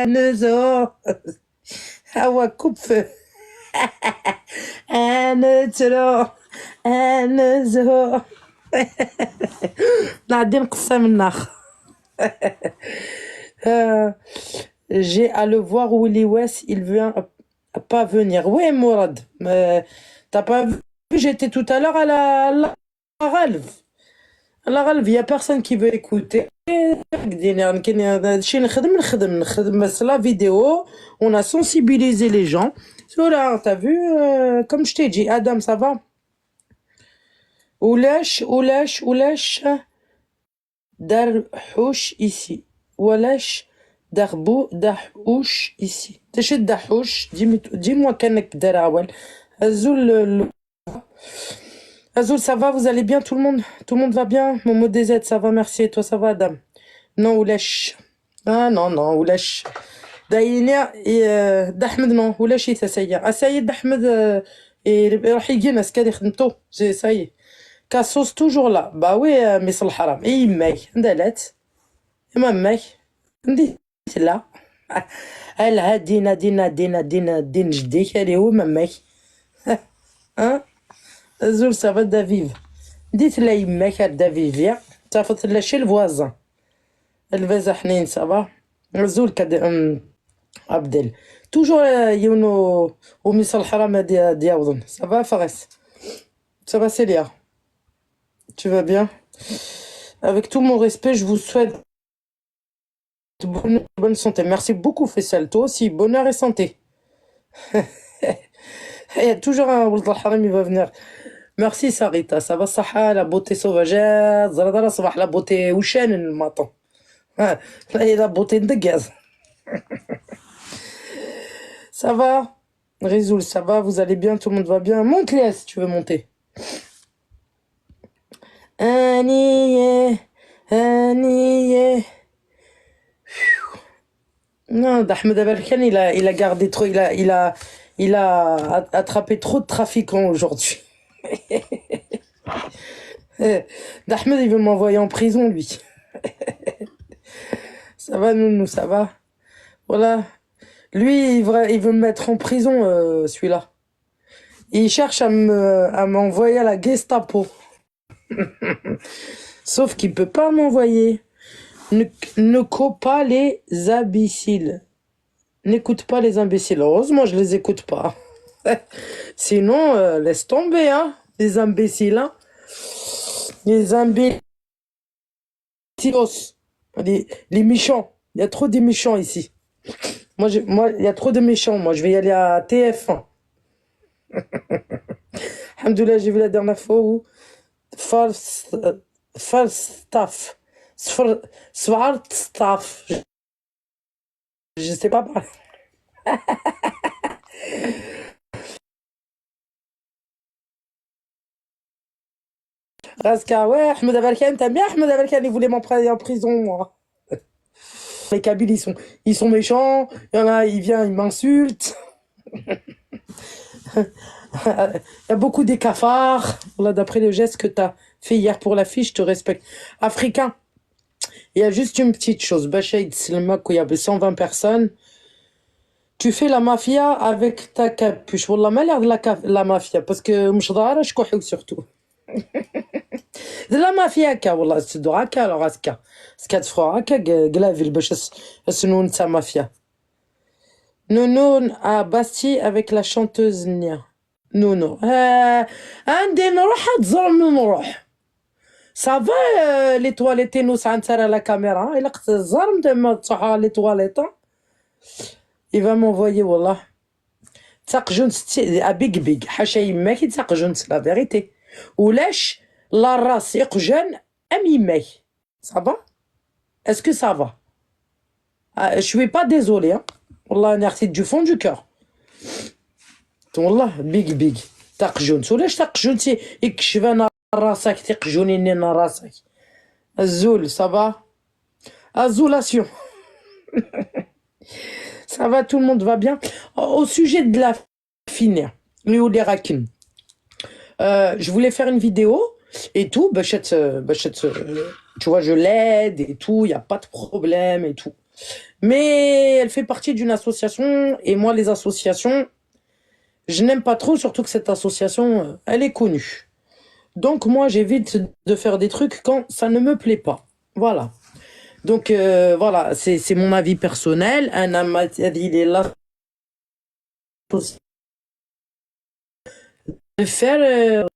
نزو هوا كوب نترو نزو نعدي نقصها من الناخ. J'ai à le voir Willy West, il vient pas venir. Oui, Mourad, t'as pas vu, j'étais tout à l'heure à la Ralve. À la Ralve, il n'y a personne qui veut écouter. C'est la vidéo, on a sensibilisé les gens. Voilà, t'as vu, comme je t'ai dit, Adam, ça va? Oulash, Darhouch ici. Oulash. Darhouch ici. T'es Darhouch, dis-moi qu'est-ce Darawel. Azul, ça va, vous allez bien, tout le monde va bien? Momo DZ, ça va, merci, et toi, ça va, Adam? Non, Oulash. Ah, non, Oulash. D'ailleurs, d'Ahmed, non, Oulash, il s'essaye. Ah, ça y est, d'Ahmed, et Rahigin, est-ce qu'il y a des khmto? Ça y est. Kassos, toujours là. Bah oui, mais c'est le haram. Et il m'aille. Ndalet. Et ma mec. Ndi. là elle a dina din جديك elle est où ma mec hein Azul ça va David ديت لا يماك David viens صافت لا شي الفوازان الفازا حنين ça va Azul كد عبدل toujours يونو ومثل الحرام دياوضن ça va Fares ça va Célia tu vas bien avec tout mon respect je vous souhaite bonne santé. Merci beaucoup, Faisal. Toi aussi, bonheur et santé. Il y a toujours un Ould al-Haram, il va venir. Merci, Sarita. Ça va, Saha, la beauté sauvagère. Zaradara, ça va, la beauté Ouchen, le matin. Là, il y a la beauté de gaz. Ça va, Rizoul, ça va, vous allez bien, tout le monde va bien. Monte, Léa, si tu veux monter. Aniye. Non, Ahmed Aberkan, il a gardé trop, il a attrapé trop de trafiquants aujourd'hui. Ahmed, il veut m'envoyer en prison, lui. Ça va, Nounou, ça va. Voilà. Lui, il veut me mettre en prison, celui-là. Il cherche à m'envoyer à la Gestapo. Sauf qu'il peut pas m'envoyer. N'écoute pas les imbéciles. N'écoute pas les imbéciles. Heureusement, je les écoute pas. Sinon, laisse tomber, hein, les imbéciles, hein. Les imbéciles. Les méchants. Il y a trop de méchants ici. Moi, il y a trop de méchants. Moi, je vais y aller à TF1. Alhamdoulilah, j'ai vu la dernière fois où Falstaff. Staff. Je sais pas parler. Raska, ouais, Ahmed Aberkan, t'aimes bien Ahmed Aberkan, il voulait m'envoyer en prison, moi. Les Kabyles, ils sont méchants. Il y en a, il vient, il m'insulte. Il y a beaucoup des cafards. Voilà, d'après le geste que t'as fait hier pour la fille, je te respecte. Africain. Il y a juste une petite chose. Bachaïd Silma, il y avait 120 personnes. Tu fais la mafia avec ta capuche. Wallah, m'a l'air de la mafia. Parce que Mchdara, je crois surtout. De la mafia, wallah, c'est de raka, alors aska. Skat froid, raka, glavil, bash, snoun, sa mafia. Nounou à Bastille avec la chanteuse Nia. Nounou. عندي نروح تزورني نروح. Ça va les toilettes nous سعنتر à la caméra. Il a قت الزرم دائما تصحى les toilettes. Il va m'envoyer wallah. تساق جونس à big حاشا يماك يتساق جونس la vérité. ولاش la race يقجن أم يماك. Ça va? Est-ce que ça va? Je suis pas désolé, hein. والله نعطي du fond du cœur. والله big تقجون ولاش تقجون يكشف انا راسك تقجوني انا راسك الزول صافا azulation. Ça va, tout le monde va bien. Au sujet de la fine, je voulais faire une vidéo et tout, tu vois, je l'aide et tout, il n'y a pas de problème et tout. Mais elle fait partie d'une association, et moi, les associations, je n'aime pas trop, surtout que cette association, elle est connue. Donc moi, j'évite de faire des trucs quand ça ne me plaît pas. Voilà. Donc voilà, c'est mon avis personnel. Un homme, il est là pour faire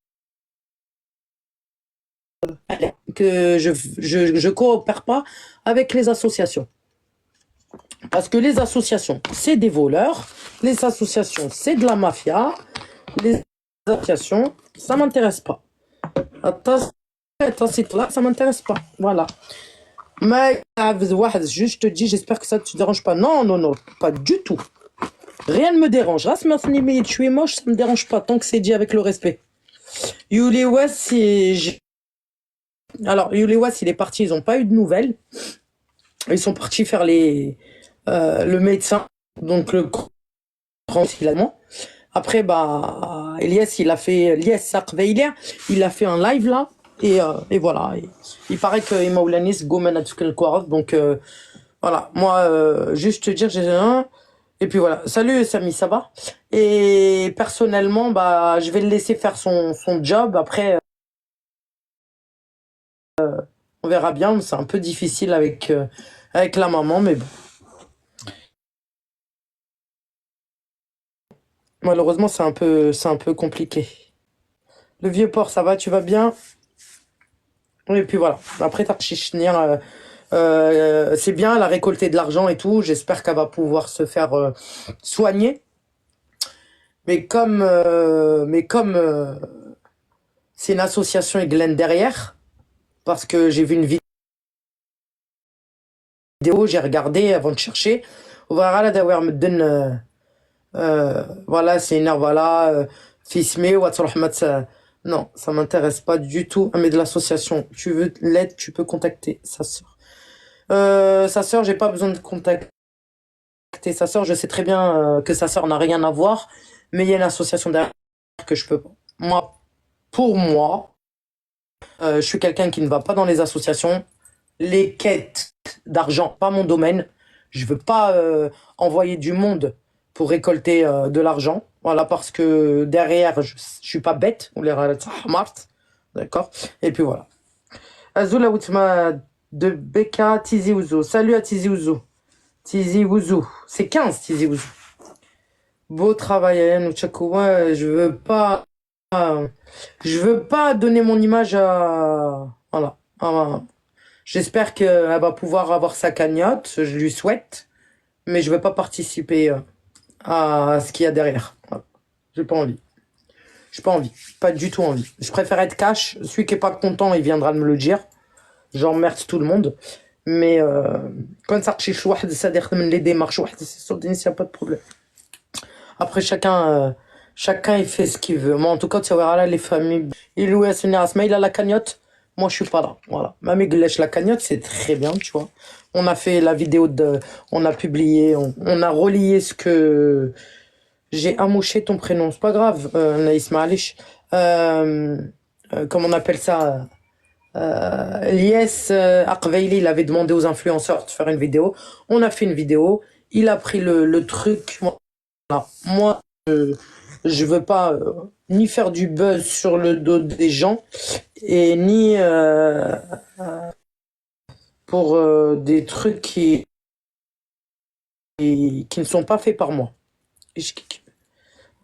que je coopère pas avec les associations. Parce que les associations, c'est des voleurs. Les associations, c'est de la mafia. Les associations, ça m'intéresse pas. Attends, attends, c'est là, ça m'intéresse pas. Voilà. Mais juste je te dis, j'espère que ça ne te dérange pas. Non, non, non, pas du tout. Rien ne me dérange. Tu es moche, ça me dérange pas tant que c'est dit avec le respect. Yuli West, alors Yuli West, il est parti, ils n'ont pas eu de nouvelles. Ils sont partis faire le médecin, donc le finalement. Après, bah, Elias, Elias Sakveiler, il a fait un live là, et voilà. Il paraît que Maoulanis Gomen a tout le corps, donc voilà. Moi, juste te dire, j'ai un. Et puis voilà. Salut Samy, ça va? Et personnellement, bah, je vais le laisser faire son job. Après, on verra bien. C'est un peu difficile avec la maman, mais bon. Malheureusement, c'est un peu compliqué. Le vieux port, ça va? Tu vas bien? Et puis voilà. Après, Tarchichnir, c'est bien, elle a récolté de l'argent et tout. J'espère qu'elle va pouvoir se faire soigner. Mais comme c'est une association et Glenn derrière, parce que j'ai vu une vidéo, j'ai regardé avant de chercher. Voilà, d'avoir me donne, voilà, c'est une voilà, fismé ou non, ça m'intéresse pas du tout. Ah, mais de l'association, tu veux l'aide, tu peux contacter sa sœur. Sa sœur, j'ai pas besoin de contacter sa sœur. Je sais très bien que sa sœur n'a rien à voir, mais il y a une association derrière que je peux pas. Moi, pour moi, je suis quelqu'un qui ne va pas dans les associations. Les quêtes d'argent, pas mon domaine. Je veux pas envoyer du monde pour récolter de l'argent. Voilà, parce que derrière, je suis pas bête. On les Mart. D'accord. Et puis voilà. Azula Outma de Beka Tizi Ouzou. Salut à Tizi Ouzou. Tizi Ouzou. C'est 15 Tizi Ouzou. Beau travail, Ayane Ouchakoua. Je veux pas donner mon image à. Voilà. J'espère qu'elle va pouvoir avoir sa cagnotte, je lui souhaite, mais je ne veux pas participer à ce qu'il y a derrière. Voilà. J'ai pas envie. J'ai pas envie. Pas du tout envie. Je préfère être cash. Celui qui est pas content, il viendra de me le dire. J'emmerde tout le monde. Mais quand ça marche, ça les démarches, c'est sûr, il n'y a pas de problème. Après, chacun il fait ce qu'il veut. Moi, en tout cas, tu vois, là, les familles, il loue il a la cagnotte. Moi, je suis pas là. Voilà. Mamie Glèche, la cagnotte, c'est très bien, tu vois. On a fait la vidéo on a publié, on a relié ce que j'ai amouché ton prénom. C'est pas grave, Naïs Malish. Comment on appelle ça? Lies Akveili, il avait demandé aux influenceurs de faire une vidéo. On a fait une vidéo. Il a pris le truc. Voilà. Moi, je veux pas ni faire du buzz sur le dos des gens et ni pour des trucs qui ne sont pas faits par moi.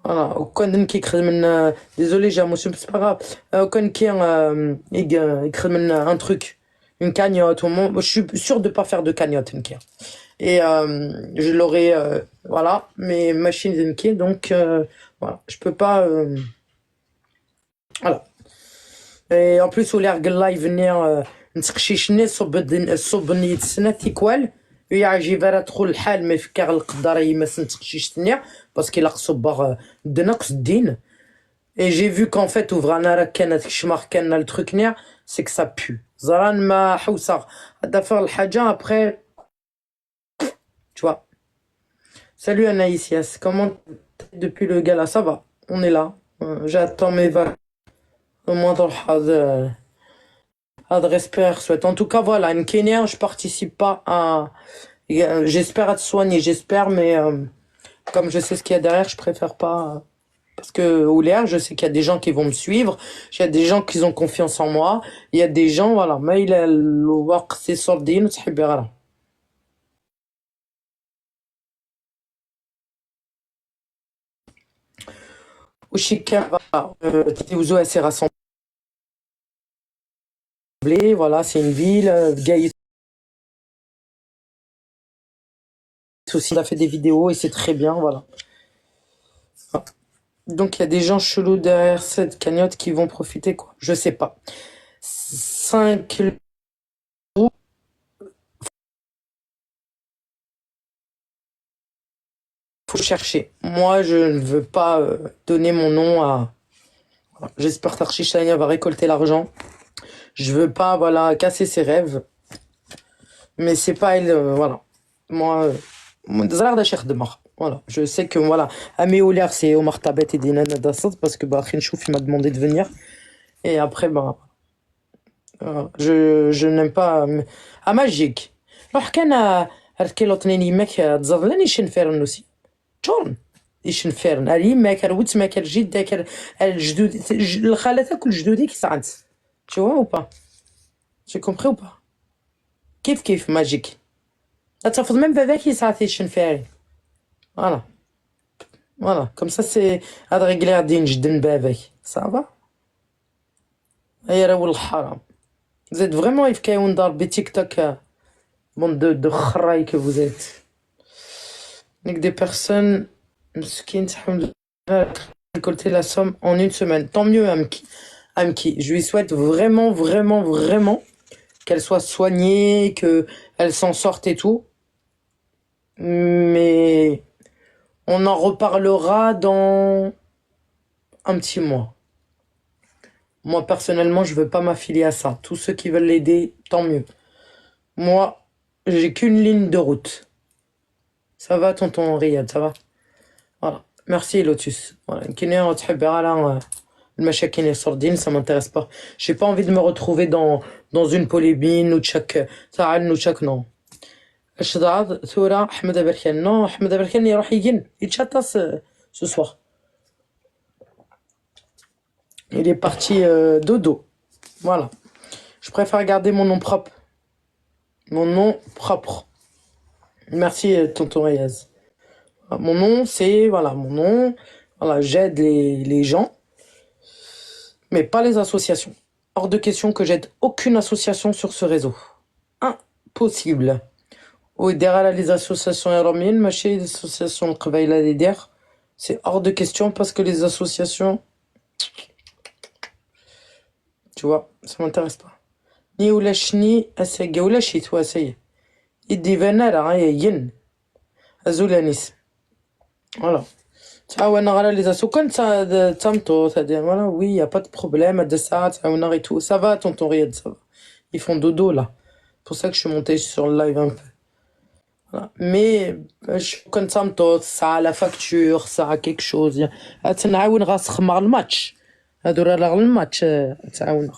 Voilà. Désolé, j'ai émotion, c'est pas grave. Aucun qui écrit un truc, une cagnotte. Je suis sûr de pas faire de cagnotte, une qui. Et je l'aurais, voilà, mes machines qui, donc voilà, je peux pas. Voilà. Et en plus, l'air live venir نتقشيشني صوب نيت سنة تيكوال ويعجب راه تدخل الحال ما يفكر القدر يما سنتقشيشني باسكو لا صباغ دنقص الدين. Et j'ai vu qu'en fait, ouvrana راه كانت كشمار كان le truc نيا c'est que ça pue. زران ما حوصا هذا faire الحاجة après tu vois. Salut Anaïs, yes. Comment depuis le gala, ça va? On est là. J'attends mes vacances. Au moins dans le respect souhaite. En tout cas, voilà, une Kenya, je participe pas J'espère être soignée, j'espère, mais comme je sais ce qu'il y a derrière, je préfère pas. Parce que au l'air, je sais qu'il y a des gens qui vont me suivre, il y a des gens qui ont confiance en moi, il y a des gens, voilà, ما إلى الوقت يصور دين وتحبي غيرها. Oshika, voilà, Tizi Ouzou, elle s'est rassemblée, voilà, c'est une ville, Gaïs aussi, il a fait des vidéos et c'est très bien, voilà. Donc il y a des gens chelous derrière cette cagnotte qui vont profiter, quoi. Je sais pas. 5 faut chercher. Moi, je ne veux pas donner mon nom à. Voilà. J'espère qu'Archie Chania va récolter l'argent. Je veux pas, voilà, casser ses rêves. Mais c'est pas elle, voilà. Moi, Zahra da Cheikh Demar. Voilà. Je sais que, voilà, Ami Ouliar, c'est Omar Tabet et Dinana Dassad parce que, bah, Khenchouf, il m'a demandé de venir. Et après, bah, je n'aime pas. Magique. Alors, quand الكيلوطنين يماك تزرلان يشنفرن aussi. شورن يشنفرن على يماك روتماك الجدك الجدود الخالة تاكل جدودي كي ساعات. Tu vois ou pas? J'ai compris ou pas? كيف ماجيك. تفضل même باباك يساعد يشنفرن. Voilà. Voilà. Comme ça c'est هاد رجلي غادي نجدن باباك. Ça va? أي راه الحرام. Vous êtes vraiment يفكاون ضاربي تيك توك. Bande de khraï que vous êtes. Avec des personnes qui récolter la somme en une semaine. Tant mieux, Amki. Amki. Je lui souhaite vraiment, vraiment, vraiment qu'elle soit soignée, qu'elle s'en sorte et tout. Mais on en reparlera dans un petit mois. Moi, personnellement, je veux pas m'affilier à ça. Tous ceux qui veulent l'aider, tant mieux. Moi, j'ai qu'une ligne de route. Ça va, tonton Riyad, ça va? Voilà. Merci, Lotus. Voilà. المشاكل السردين, ça m'intéresse pas. J'ai pas envie de me retrouver dans une polémique ou tchak تعال ou tchak non. الشضاعات ثورة أحمد بركان non أحمد بركان يروح يجن يتشطى ce soir. Il est parti dodo. Voilà. Je préfère garder mon nom propre. Mon nom propre. Merci, tonton Reyes. Mon nom, c'est, voilà, mon nom. Voilà, j'aide les gens, mais pas les associations. Hors de question que j'aide aucune association sur ce réseau. Impossible. Oui, derrière les associations aéromiennes, les associations القبائل des der, c'est hors de question parce que les associations, tu vois, ça m'intéresse pas. Ni ولا شني أساقي ولا شي تواسي. يدي فنارة ين أزولانيس. Voilà. تعاون على les assos كان تامتو c'est-à-dire voilà oui y a pas de problème de ça تعاون et tout ça va tonton Riyad ça va ils font dodo là pour ça que je suis monté sur le live un peu voilà. Mais كان تامتو ça a la facture ça a quelque chose تنعاون غاس مع الماتش هادو راه الماتش تعاون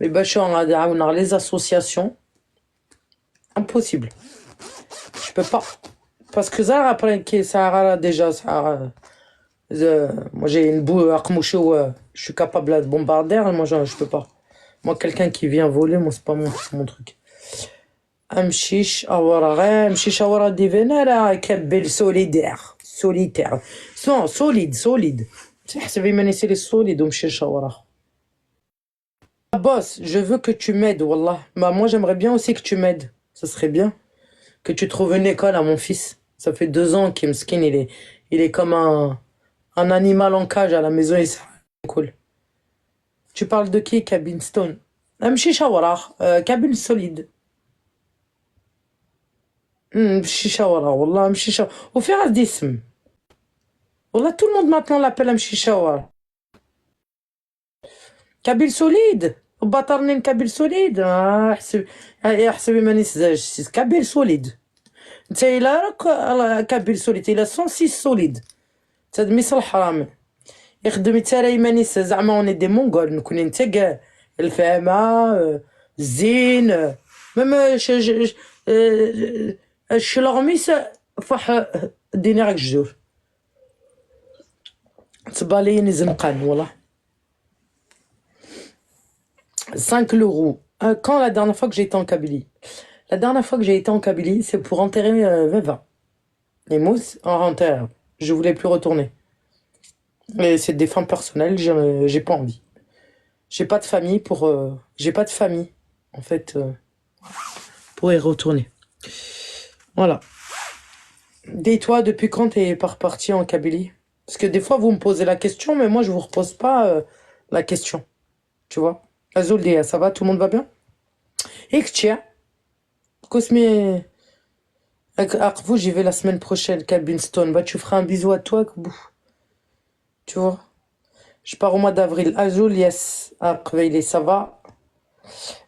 mais باش نعاون على les associations impossible je peux pas parce que ça après qui ça déjà ça moi j'ai une boue à je suis capable de bombarder, moi je peux pas. Moi quelqu'un qui vient voler, moi c'est pas mon truc. Amchish awara amchish awara divena كبل solitaire. Non, solide. تحسبي ماني سيري solide ومشيش awara. Boss, je veux que tu m'aides, wallah. Bah moi j'aimerais bien aussi que tu m'aides. Ça serait bien que tu trouves une école à mon fils. Ça fait 2 ans qu'il me skin, il est comme un animal en cage à la maison, et c'est cool. Tu parles de qui, cabine stone? امشي شاورا cabine solide. امشي شاورا والله امشي شاورا وفي غادي اسم والله tout le monde maintenant l'appelle امشي شاورا cabine solide بطرنين cabine solide حسبي ماني سذاج cabine solide انت الا راك cabine solide الا 106 solide تدميس الحرام يخدم ترى يمانيس زعما اوني دي مونغول نكون انت كاع الفهمه الزين ميم الشلغميس فح دينار جزور تبالين زنقان والله 5 l'euro. Quand la dernière fois que j'ai été en Kabylie? La dernière fois que j'ai été en Kabylie, c'est pour enterrer Veva. Et Mousse en enterre. Je voulais plus retourner. Mais c'est des fins personnelles, j'ai pas envie. J'ai pas de famille j'ai pas de famille, en fait, pour y retourner. Voilà. Dis-toi, depuis quand t'es reparti en Kabylie? Parce que des fois, vous me posez la question, mais moi, je vous repose pas la question. Tu vois? Azul, ça va? Tout le monde va bien? Et que tiens, Cosme, vous, j'y vais la semaine prochaine, Cabinstone. Bah, tu feras un bisou à toi, Kbou. Tu vois? Je pars au mois d'avril. Azul, yes. Après, ça va.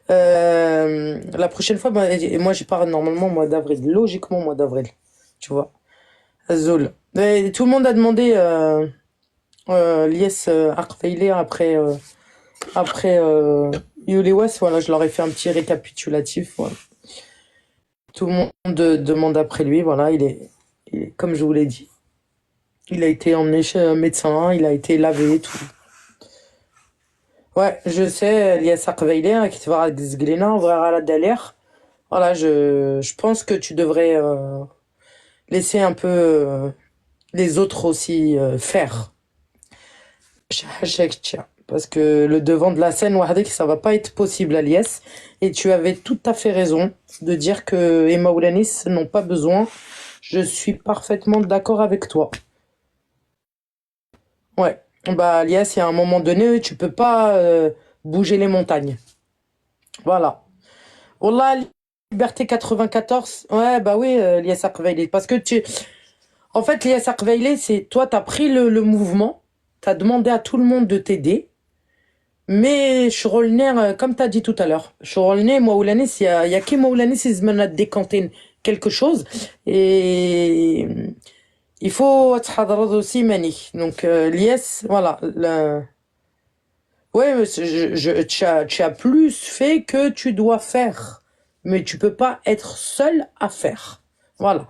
La prochaine fois, bah, moi, je pars normalement au mois d'avril. Logiquement, au mois d'avril. Tu vois? Azul. Mais tout le monde a demandé l'IS Arcveilé après Yuli West. Voilà, je leur ai fait un petit récapitulatif. Voilà. Tout le monde demande après lui. Voilà, comme je vous l'ai dit. Il a été emmené chez un médecin, il a été lavé, tout. Ouais, je sais, l'IS Arcveilé, qui te va à voir la galère. Voilà, je pense que tu devrais laisser un peu les autres aussi faire. Parce que le devant de la scène, Wahdik, ça va pas être possible à l'IS. Et tu avais tout à fait raison de dire que Emma Oulanis n'ont pas besoin. Je suis parfaitement d'accord avec toi. Ouais. Bah, l'IS, il y a un moment donné, tu peux pas bouger les montagnes. Voilà. Wallah, Liberté 94. Ouais, bah oui, l'IS Arcveilé. Parce que en fait, l'IS Arcveilé, c'est toi, t'as pris le mouvement, t'as demandé à tout le monde de t'aider. Mais Chorolner, comme tu as dit tout à l'heure, Chorolner, Moulanis, il y a qui Moulanis, ils me décanté quelque chose. Et il faut être aussi mani. Donc, l'IS, voilà. Ouais, tu as plus fait que tu dois faire. Mais tu peux pas être seul à faire. Voilà.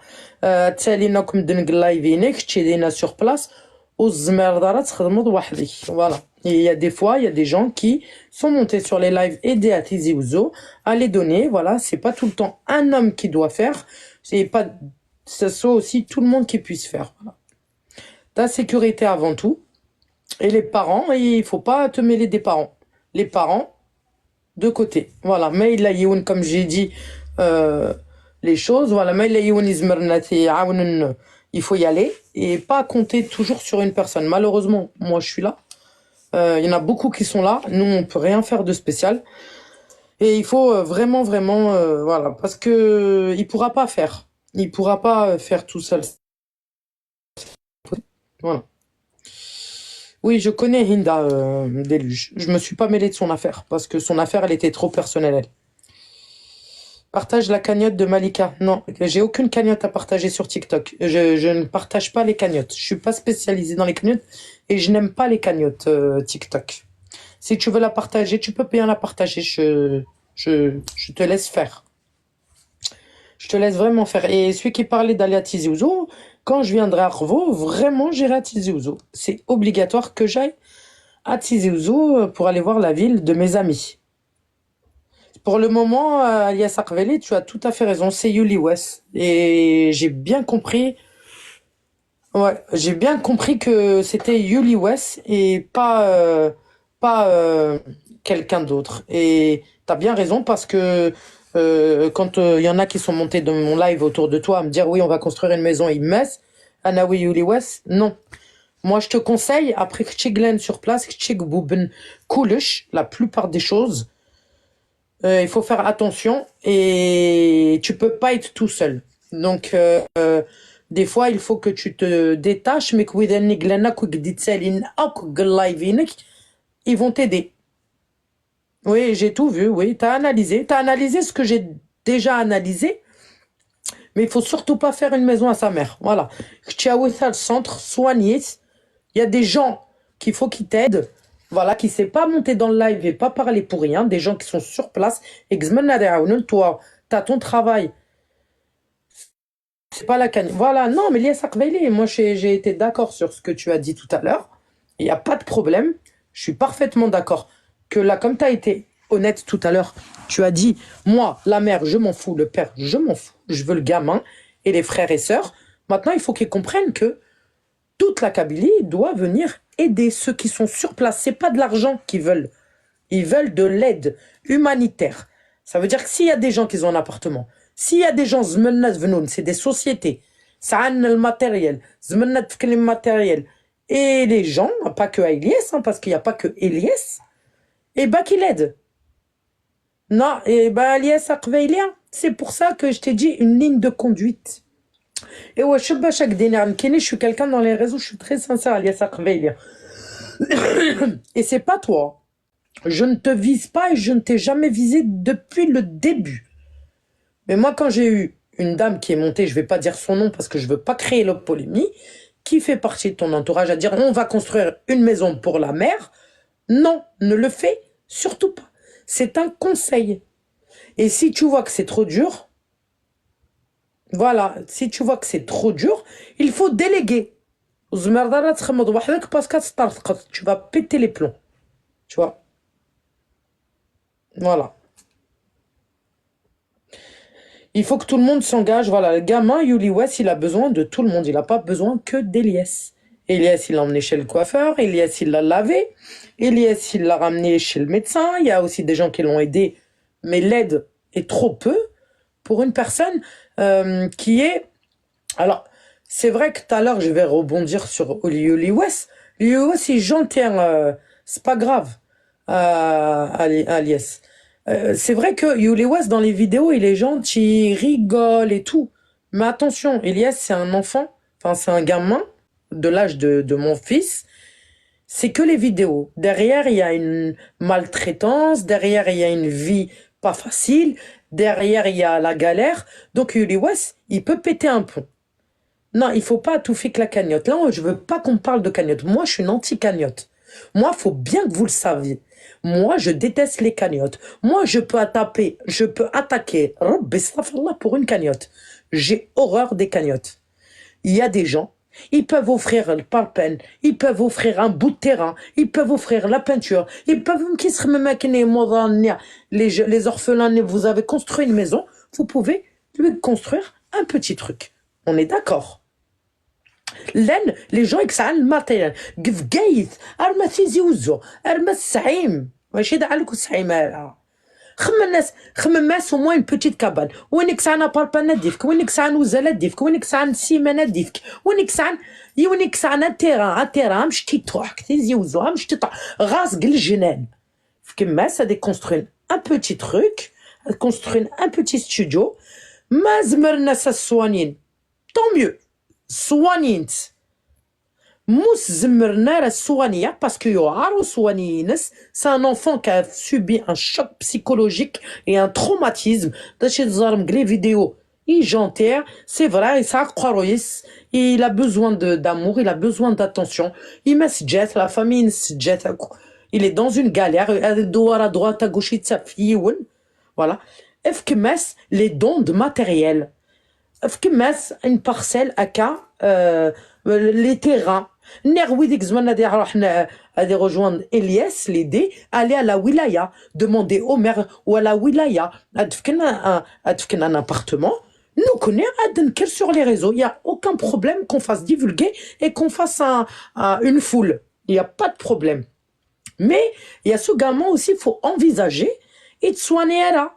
تسالينا كم دنق لايفينك تشيدينا sur place. والزمردارة تخدموا بوحدك. Voilà. Et il y a des fois, il y a des gens qui sont montés sur les lives aider à Tizi Ouzou à les donner. Voilà, c'est pas tout le temps un homme qui doit faire. C'est pas, ce soit aussi tout le monde qui puisse faire. Voilà. Ta sécurité avant tout. Et les parents, il faut pas te mêler des parents. Les parents, de côté. Voilà. Mais il a youn, comme j'ai dit, les choses. Voilà. Mais il a youn il faut y aller et pas compter toujours sur une personne. Malheureusement, moi, je suis là. Il y en a beaucoup qui sont là. Nous, on peut rien faire de spécial. Et il faut vraiment, vraiment, voilà, parce que il pourra pas faire. Il pourra pas faire tout seul. Voilà. Oui, je connais Hinda Deluge. Je me suis pas mêlé de son affaire parce que son affaire, elle était trop personnelle. Elle. Partage la cagnotte de Malika. Non, j'ai aucune cagnotte à partager sur TikTok. Je ne partage pas les cagnottes. Je suis pas spécialisée dans les cagnottes et je n'aime pas les cagnottes TikTok. Si tu veux la partager, tu peux bien la partager. Je te laisse faire. Je te laisse vraiment faire. Et celui qui parlait d'aller à Tizi Ouzou, quand je viendrai à Rvo, vraiment j'irai à Tizi Ouzou. C'est obligatoire que j'aille à Tizi Ouzou pour aller voir la ville de mes amis. Pour le moment, Alias Arveli, tu as tout à fait raison, c'est Yuli West. Et j'ai bien compris, ouais, j'ai bien compris que c'était Yuli West et pas quelqu'un d'autre. Et t'as bien raison parce que quand il y en a qui sont montés dans mon live autour de toi à me dire oui, on va construire une maison immense, Anawi Yuli West, non. Moi, je te conseille, après que tu glen sur place, que tu bouben coulush, la plupart des choses, il faut faire attention et tu peux pas être tout seul. Donc, des fois, il faut que tu te détaches, mais ils vont t'aider. Oui, j'ai tout vu, oui, t'as analysé. T'as analysé ce que j'ai déjà analysé, mais il faut surtout pas faire une maison à sa mère. Voilà. Tu as le centre, soigné. Il y a des gens qu'il faut qu'ils t'aident. Voilà, qui ne sait pas monter dans le live et pas parler pour rien, des gens qui sont sur place, et que toi, tu as ton travail, C'est pas la cagnotte. Voilà, non, mais Elias Akveili, moi j'ai été d'accord sur ce que tu as dit tout à l'heure. Il n'y a pas de problème. Je suis parfaitement d'accord. Que là, comme tu as été honnête tout à l'heure, tu as dit, moi, la mère, je m'en fous, le père, je m'en fous. Je veux le gamin et les frères et sœurs. Maintenant, il faut qu'ils comprennent que toute la Kabylie doit venir aider ceux qui sont sur place. C'est pas de l'argent qu'ils veulent. Ils veulent de l'aide humanitaire. Ça veut dire que s'il y a des gens qui ont un appartement, s'il y a des gens, c'est des sociétés, ça a le matériel, le matériel, et les gens, pas que Elias, parce qu'il n'y a pas que Elias, et bah qu'il aide. Non, et bah Elias Akveili, c'est pour ça que je t'ai dit une ligne de conduite. Et ouais, je suis quelqu'un dans les réseaux, je suis très sincère, Elias Akveili. Et c'est pas toi. Je ne te vise pas et je ne t'ai jamais visé depuis le début. Mais moi, quand j'ai eu une dame qui est montée, je vais pas dire son nom parce que je veux pas créer la polémique, qui fait partie de ton entourage à dire on va construire une maison pour la mère, non, ne le fais surtout pas. C'est un conseil. Et si tu vois que c'est trop dur, voilà, si tu vois que c'est trop dur, il faut déléguer. Tu vas péter les plombs. Tu vois. Voilà. Il faut que tout le monde s'engage. Voilà, le gamin, Yuli West, il a besoin de tout le monde. Il n'a pas besoin que d'Elias. Elias, il l'a emmené chez le coiffeur. Elias, il l'a lavé. Elias, il l'a ramené chez le médecin. Il y a aussi des gens qui l'ont aidé. Mais l'aide est trop peu pour une personne qui est... Alors, c'est vrai que tout à l'heure, je vais rebondir sur Yuli West. Yuli West, il est gentil. C'est pas grave, Elias. C'est vrai que Yuli West, dans les vidéos, il est gentil, il rigole et tout. Mais attention, Elias, c'est un enfant, enfin, c'est un gamin de l'âge de mon fils. C'est que les vidéos. Derrière, il y a une maltraitance. Derrière, il y a une vie pas facile. Derrière, il y a la galère. Donc, Yuli West, il peut péter un pont. Non, il faut pas tout faire que la cagnotte. Là, je veux pas qu'on parle de cagnotte. Moi, je suis une anti-cagnotte. Moi, faut bien que vous le saviez. Moi, je déteste les cagnottes. Moi, je peux attaquer Rabbi Astaghfirullah pour une cagnotte. J'ai horreur des cagnottes. Il y a des gens, ils peuvent offrir le parpaing, ils peuvent offrir un bout de terrain, ils peuvent offrir la peinture, ils peuvent les orphelins, vous avez construit une maison, vous pouvez lui construire un petit truc. On est d'accord. لان لي جون يكسعن الماتيريال قف قايث ارما تيزيوزو ارما السعيم ماشي دعالك السعيم خمم الناس au moins une petite cabane وين يكسعن باربانا ديفك وين يكسعن وزالات ديفك وين يكسعن سيمانه ديفك وين يكسعن تيران مش تيتوحك تيزيوزو مش تيطع غاسق الجنان كما ça de construire un petit truc construire un petit studio ما زمرنا السوانين tant mieux سوانينت موس زمرنا السوانية parce que يعارو سوانينس c'est un enfant qui a subi un choc psychologique et un traumatisme داش يتزارم les vidéos il gentil c'est vrai il a besoin d'amour il a besoin d'attention il مسجات la famille مسجات il est dans une galère دوار à droite à gauche يتسفيون voilà افكماس les dons de matériel فكماس une parcelle les terrains نروي زمان هذه rejoindre Elias l'aider aller à la wilaya demander au maire ou à la wilaya تفكنا un appartement nous connaît sur les réseaux il y a aucun problème qu'on fasse divulguer et qu'on fasse une foule il y a pas de problème mais il y a ce gamin aussi faut envisager et de soigner là.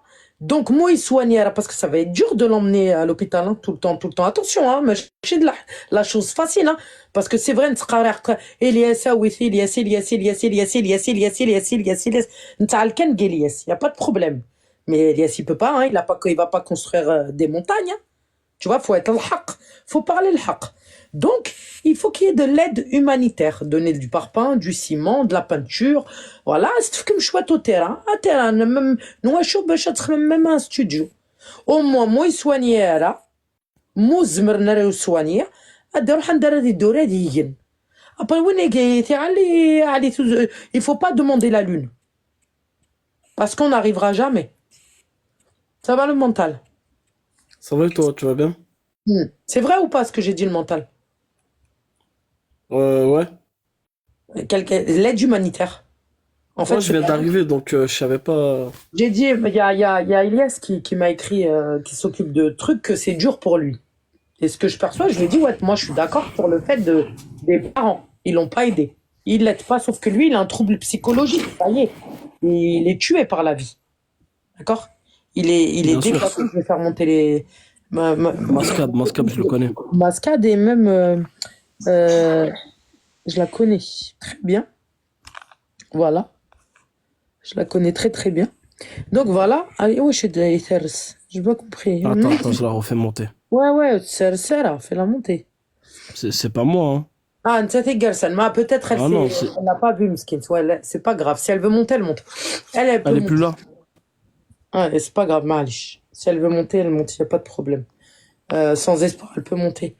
Donc, moi, il soignera parce que ça va être dur de l'emmener à l'hôpital hein, tout le temps. Attention, hein, mais c'est de la chose facile, hein, parce que c'est vrai, Elias, il n'y a pas de problème. Mais Elias, il peut pas, hein, il va pas construire des montagnes. Hein. Tu vois, faut être le haq, faut parler le haq. Donc, il faut qu'il y ait de l'aide humanitaire, donner du parpaing, du ciment, de la peinture. Voilà, c'est comme chouette au terrain. Un terrain, même, nous, même un studio. Au moins, moi, soigner là, moi, zmerna soigner, adore handara di dora di après, il faut pas demander la lune. Parce qu'on n'arrivera jamais. Ça va le mental? Ça va et toi, tu vas bien? C'est vrai ou pas ce que j'ai dit, le mental? Ouais. L'aide humanitaire. En Moi, fait, je c'est viens pas. d'arriver, donc je savais pas. J'ai dit, il y a Elias qui m'a écrit, qui s'occupe de trucs, que c'est dur pour lui. Et ce que je perçois, je lui ai dit, ouais, moi je suis d'accord pour le fait des parents. Ils l'ont pas aidé. Ils l'aident pas, sauf que lui, il a un trouble psychologique. Ça y est. Il est tué par la vie. D'accord. Il est Bien sûr. déclassé. Je vais faire monter les. Mascab, je le connais. Mascade et même. Euh, je la connais très bien. Voilà. Je la connais très très bien. Donc voilà. Allez, ouais, je suis de Ethers. J'ai pas compris. Attends, je la refais monter. Ouais, ouais, Sarah, fais la montée. C'est pas moi, hein. Ah, Ntsati Gersan, mais peut-être Ah non, c'est. elle n'a pas vu Mskins. Ouais, c'est pas grave. Si elle veut monter, elle monte. Elle peut Elle est plus monter. là. Ouais, c'est pas grave, Malish. Si elle veut monter, elle monte, il n'y a pas de problème. Sans espoir, elle peut monter.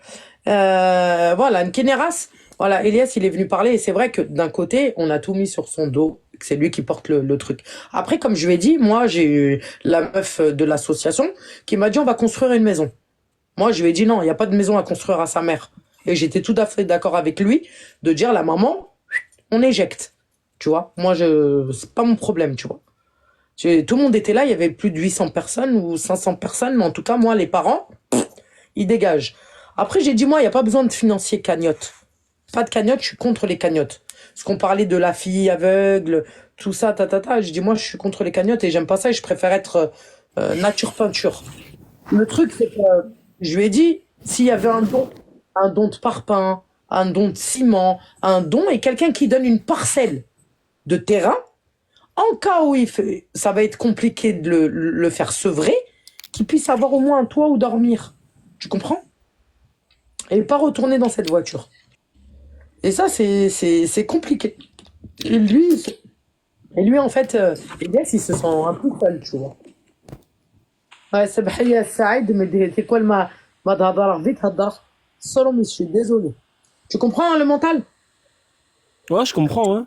Voilà, Nkeneras, voilà, Elias, il est venu parler, et c'est vrai que d'un côté, on a tout mis sur son dos, que c'est lui qui porte le truc. Après, comme je lui ai dit, moi, j'ai eu la meuf de l'association qui m'a dit, on va construire une maison. Moi, je lui ai dit, non, il n'y a pas de maison à construire à sa mère. Et j'étais tout à fait d'accord avec lui de dire, la maman, on éjecte. Tu vois, moi, c'est pas mon problème, tu vois. Tout le monde était là, il y avait plus de 800 personnes ou 500 personnes, mais en tout cas, moi, les parents, ils dégagent. Après, j'ai dit, moi, il n'y a pas besoin de financier cagnotte. Pas de cagnotte, je suis contre les cagnottes. Parce qu'on parlait de la fille aveugle, tout ça, Je dis, moi, je suis contre les cagnottes et j'aime pas ça et je préfère être nature peinture. Le truc, c'est que je lui ai dit, s'il y avait un don de parpaing, un don de ciment, un don et quelqu'un qui donne une parcelle de terrain, en cas où ça va être compliqué de le faire sevrer, qu'il puisse avoir au moins un toit où dormir. Tu comprends? Et pas retourner dans cette voiture. Et ça, c'est compliqué. Et lui en fait, Elias, il se sent un peu seul, tu vois. Ouais, Sabahia Saïd, mais c'est quoi ma d'hadar, vite hadar. Solo, mais je suis désolé. Tu comprends hein, le mental? Ouais, je comprends, ouais.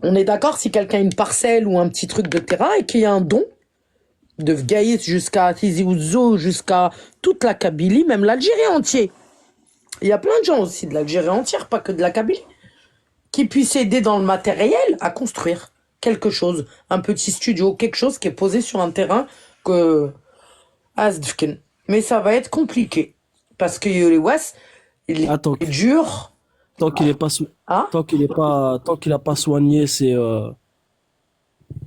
On est d'accord si quelqu'un a une parcelle ou un petit truc de terrain et qu'il y a un don de Gaïs jusqu'à Tizi Ouzou, jusqu'à toute la Kabylie, même l'Algérie entière. Il y a plein de gens aussi de l'Algérie entière, pas que de la Kabylie, qui puissent aider dans le matériel à construire quelque chose, un petit studio, quelque chose qui est posé sur un terrain que Azdfken. Mais ça va être compliqué parce que Yuri West, il Attends, est dur, tant qu'il est pas, so- hein. tant qu'il a pas soigné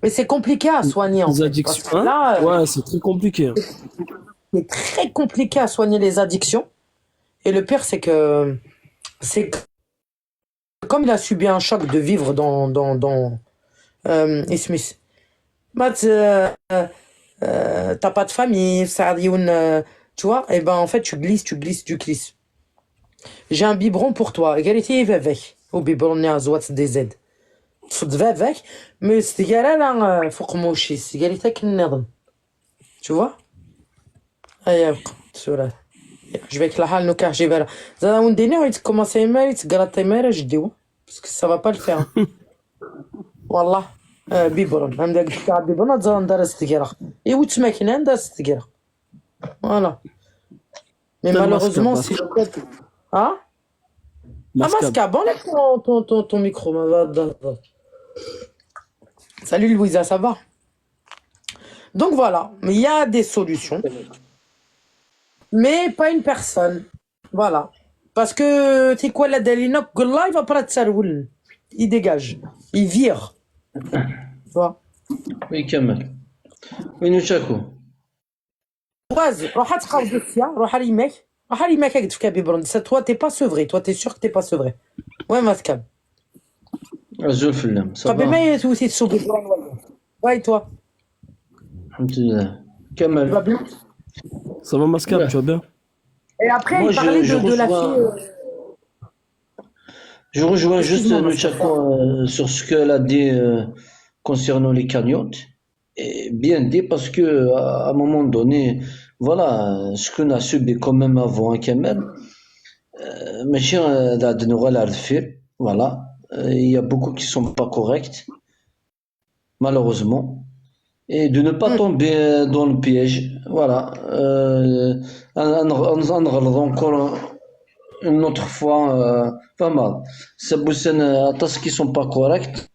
Mais c'est compliqué à soigner en ses fait, parce addictions, que hein? là, Ouais, c'est très compliqué, hein. c'est très compliqué à soigner les addictions. Et le pire, c'est que comme il a subi un choc de vivre dans Smith. T'as pas de famille, ça tu vois, et ben en fait tu glisses. J'ai un biberon pour toi. قال لي avec au biberon يا زوات دي زد تفض avec mais السيجاره لا فوق موشي السيجاره تاك النظم tu vois هيا صورة عجبك الحال نو كنعجبها زعما ونديني غادي تكوماسي مالي تقراطي مالي جديو باسكو سا با با الفير والله biberon عندك تاع biberon تزال ندار السيجاره et où tu ماكينه ندار السيجاره voilà mais Tel Mascab, malheureusement c'est ah. Ah, Mascab. Masca, bon, laisse ton micro. Salut Louisa, ça va? Donc voilà, mais il y a des solutions, mais pas une personne. Voilà. Parce que, tu sais quoi, la Dalinok, il va pas te il dégage, il vire. Tu vois? Oui, Kamel. Oui, nous chacun. Oise, روح تقاوض السيا روح على يماك روح على يماك قلت لك بيبرون toi t'es pas sevré toi t'es sûr que t'es pas sevré ouais Mascab Azul Filem, ça قبل va? ما يتوسي تسوق ouais toi Alhamdulillah. tu vas Kamel. bien Ça va, Mascab, Ouais. tu vas bien? et après Moi, il parlait je de la fille rejoins juste excuse-moi nous Mascab. chacun sur ce qu'elle a dit concernant les cagnottes. Et bien dit parce que à un moment donné, voilà, ce qu'on a subi quand même avant un Kamel, ماشي هاد نغال على الدفير. Voilà. Il y a beaucoup qui sont pas corrects, malheureusement. Et de ne pas Hmm. tomber dans le piège. Voilà. نغلط encore une autre fois. فما سبوسن atas qui sont pas corrects.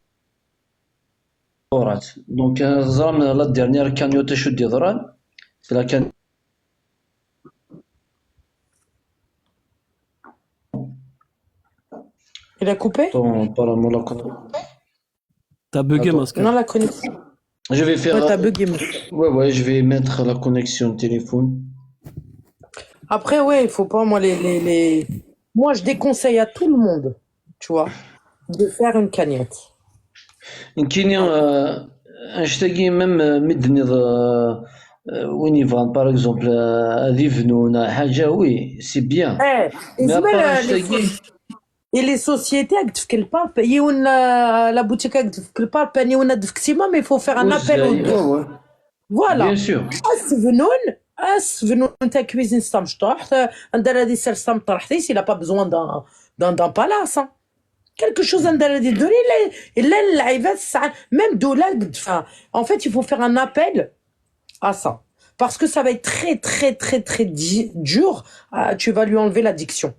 Donc زران la dernière cagnotte شو دي ضران c'est la cagnotte Il a coupé? apparemment T'as bugué, Attends. Mascab. Non, la connexion. Je vais faire Ouais, t'as bugué, monsieur. ouais je vais mettre la connexion téléphone. Après, ouais, il faut pas, moi, moi, je déconseille à tout le monde, tu vois, de faire une cagnotte. يمكن نشتاقي ميم مدني وين يفغان باغ اكزومبل هذه فنونة حاجة وي سي بيان Eh, et مي c'est ابار même نشتاقي et les sociétés, elles te font pas payer la boutique, elles te font pas payer une adfixima, mais il faut faire un appel aux deux. ouais Voilà. bien sûr As-venun ta cuisine stamshtort, un daladi sel stamtarhtis, il a pas besoin d'un palace, hein. Quelque chose un daladi donné, même d'olal, enfin, en fait, il faut faire un appel à ça. Parce que ça va être très, très, très, très dur, tu vas lui enlever l'addiction.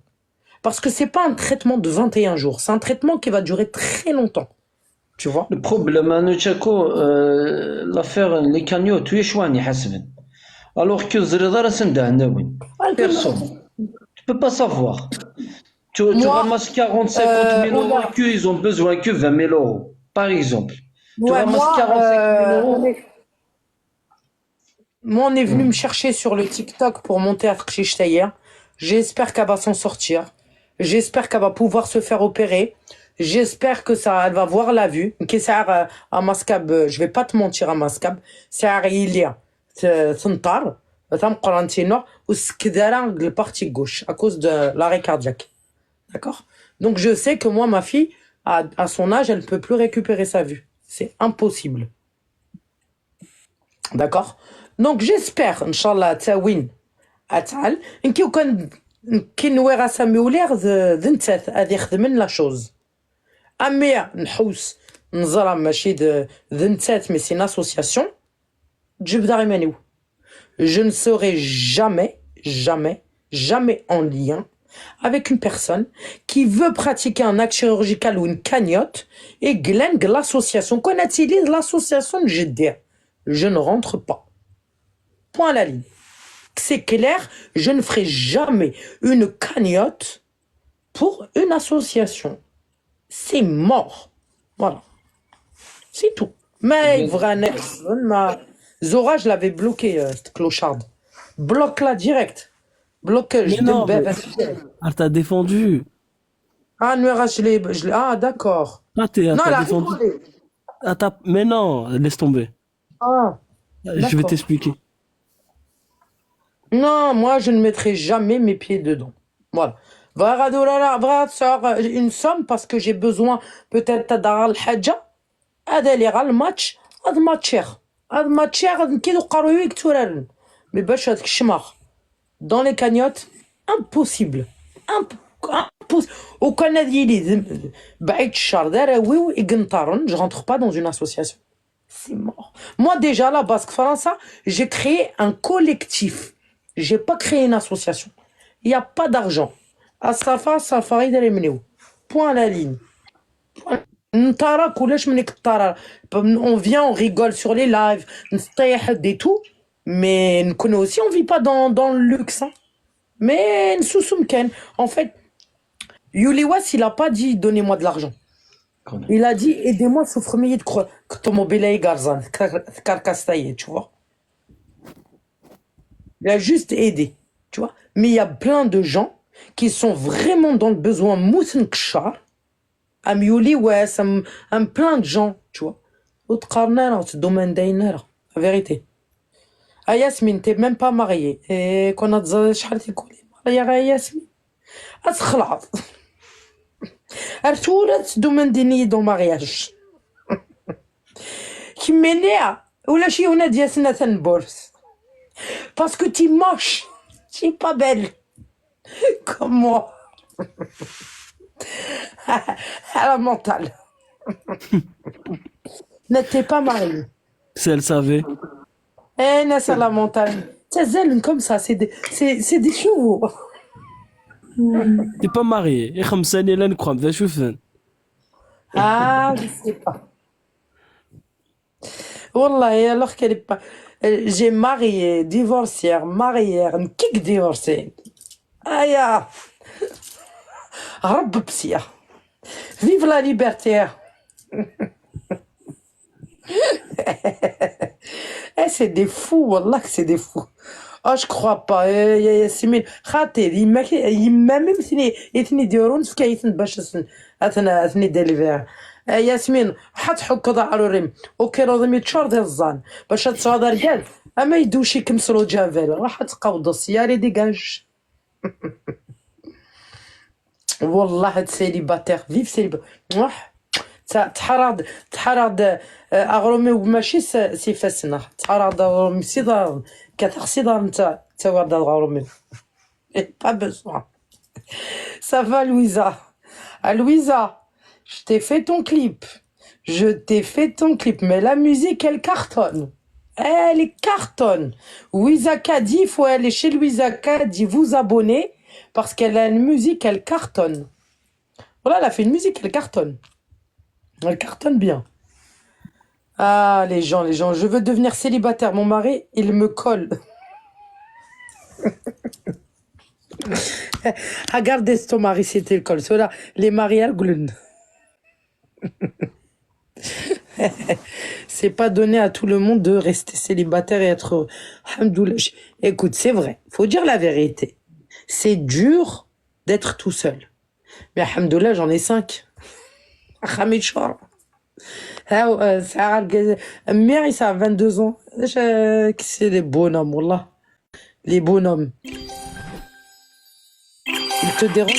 Parce que c'est pas un traitement de 21 jours, c'est un traitement qui va durer très longtemps. Tu vois? le problème أنا تشاكو l'affaire les cagnottes وي شوان يحسبن alors que الزريضة راه سندها وين personne tu peux pas savoir tu Moi, ramasses 40 50 000 euros et qu'ils ont besoin que 20 000 euros par exemple tu ouais, ramasses 45 000 euros moi, on est venu me chercher sur le TikTok pour monter à Tchish hier. J'espère qu'elle va s'en sortir. J'espère qu'elle va pouvoir se faire opérer. J'espère que ça, elle va voir la vue. À Mascab, je vais pas te mentir à Mascab. C'est à Rilia. Tentar. Ou le partie gauche à cause de l'arrêt cardiaque. D'accord? Donc, je sais que moi, ma fille, à son âge, elle ne peut plus récupérer sa vue. C'est impossible. D'accord? Donc, j'espère, Inch'Allah, Tawin, Atal, كي نوي راسها مولير ذنتات هذه يخدمن لا شوز امي نحوس نزرى ماشي ذنتات مي سي اسوسياسيون تجيب داري مانيو je ne serai jamais en lien avec une personne qui veut pratiquer un acte chirurgical ou une cagnotte et glen l'association qu'on utilise l'association de GDR. Je ne rentre pas. Point à la ligne. C'est clair, je ne ferai jamais une cagnotte pour une association. C'est mort. Voilà. C'est tout. Mais vraiment, Zora, je l'avais bloqué, cette clocharde. Bloque-la direct. Bloque, je Mais non, te elle t'a défendu. Ah, Nuera, ah, d'accord. Elle Non, elle t'a a défendu. rigolé. Mais non, laisse tomber. Ah, Je vais d'accord. t'expliquer. Non, moi, je ne mettrai jamais mes pieds dedans. Voilà. Va sort une somme parce que j'ai besoin peut-être d'aral haja. D'aller le match. Ad matcher. Ad matcher. Qui nous carouille que tu rêves. Mais bâche avec chmar. Dans les cagnottes, impossible. Impossible. Au Canada, il est baït chardar, oui, et gantaron. Je rentre pas dans une association. C'est mort. Moi, déjà, là, Basque France, j'ai créé un collectif. J'ai pas créé une association. Il n'y a pas d'argent. À Safa, Safari de l'Emneo. Point à la ligne. On vient, on rigole sur les lives, et tout. Mais nous connaissons aussi, on vit pas dans le luxe. Hein. Mais en fait, Yuliwas, il a pas dit donnez-moi de l'argent. Il a dit aidez-moi souffre de Garzan, tu vois. Il a juste aidé, tu vois. Mais il y a plein de gens qui sont vraiment dans le besoin. Moussen Kchar, Amiouli, ouais, plein de gens, tu vois. Autre carnal, ce domaine d'ainer, la vérité. Ah, Yasmine, t'es même pas mariée. Et qu'on a dit, Yasmine. Askhlat. Artourat, ce domaine d'ainer dans le mariage. Qui m'énerve. Ou la chi, on a dit à Nathan Bourse. Parce que tu moche, tu es pas belle. Comme moi. À la mentale. N'était pas mariée. Si elle savait. Eh, n'est-ce à la montagne. Ça zèle comme ça, c'est des chevaux. T'es pas marié. Et comme ça, là, نكرم ذا شوفن. Ah, je sais pas. Wallah, alors qu'elle est pas. J'ai marié, divorcière, marière, un kick divorcé. Aïe, رب بسيا. Vive la liberté. Eh, c'est des fous, wallah que c'est des fous. Oh, je crois pas. Yasmine, خاطر يما même اثني يديرون سكايتن باش اثني ديليفير. ياسمين حط حك ضعروريم وكيروضم يتشور ديال الزان باش تصعد رجال اما يدوشي كمسلو جافيل راح تقوض السياري ديجاج. والله هاد سيليباتير فيف سيليباتير تحرض اغرومي وماشي سي فاسنا تحرض اغرومي سيدار كثر سيدار نتا توارد اغرومي با besoin. Ça va Louisa? Ah Louisa, je t'ai fait ton clip. Je t'ai fait ton clip, mais la musique elle cartonne. Elle cartonne. Louisa Kadi, il faut aller chez Louisa Kadi vous abonner parce qu'elle a une musique elle cartonne. Voilà, elle a fait une musique elle cartonne. Elle cartonne bien. Ah, les gens, je veux devenir célibataire. Mon mari, il me colle. Regardez ton mari, c'était le col. Ceux-là, les mariés, c'est pas donné à tout le monde de rester célibataire et être heureux. Alhamdoulilah. Écoute, c'est vrai. Faut dire la vérité. C'est dur d'être tout seul. Mais alhamdoulilah, j'en ai 5. Khamid Chor. Mère, ça a 22 ans. C'est les bonhommes, wallah. Les bonhommes. Ils te dérangent?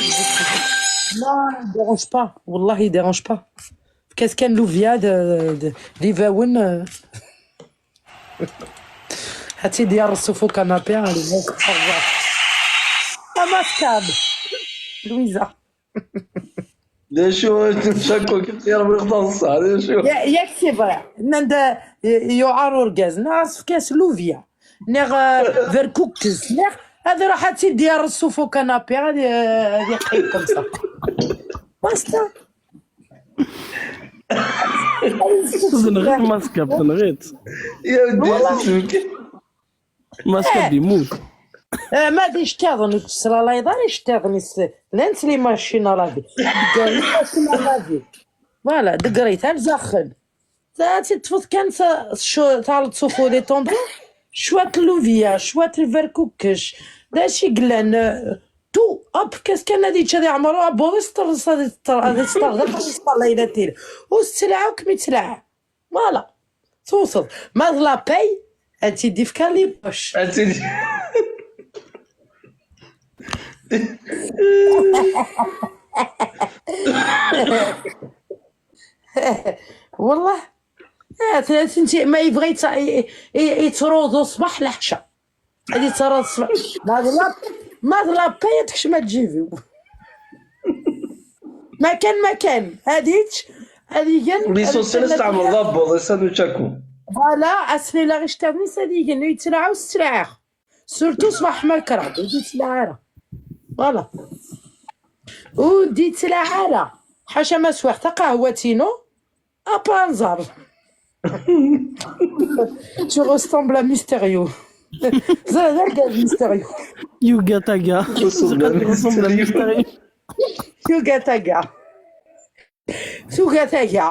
Non, ils ne dérangent pas. Wallah, ils ne dérangent pas. Qu'est-ce qu'elle nous vient de l'Ivaoun? هاتي ديال الرصوف وكنابي على مسكاب لويزا. شو شكو كنت يا ربي خلص هذا شو ياك سي فري نند يعرور غاز ناس في كاس لوفيا نيغ فيركوكس نيغ هذه راح تي ديال الرصوف وكنابي هذه قيد كم صح باستا تنغيت ماسكاب تنغيت يا ودي ماسكاب يموت. ما دي اشتاغن تصرا لا يضر اشتاغن ننس لي ماشينا رادي دقري ماشينا رادي فوالا دقريت الزخن تاتي تفوت كان شو تاع تصوفو لي طوندو شوات اللوفيا شوات الفركوكش داشي قلان تو اب كاس كان هادي تشادي عمرو ابو سترس هادي ستار ليلة تير والسلعة وكمي تسلعة فوالا توصل ما لا باي هاتي دي فكار لي باش والله انت ما يبغي يتروضوا صباح العشاء هادي تروض الصباح ما لا بايتكش ما تجيبي ما كان هاديك هادي كان لي سوسيل استعمل ضبط يسدو تشاكو فوالا اسني لا غيش تابني هادي كان يتلعب السلعه سورتو صباح ما كرا ودي تلعب فوالا ودي تلعب حاشا ما سواح تا قهوتينو ابانزار Tu ressembles à Mysterio. Zalaga Mysterio. Yuga Taga. Yuga Taga. Yuga Taga.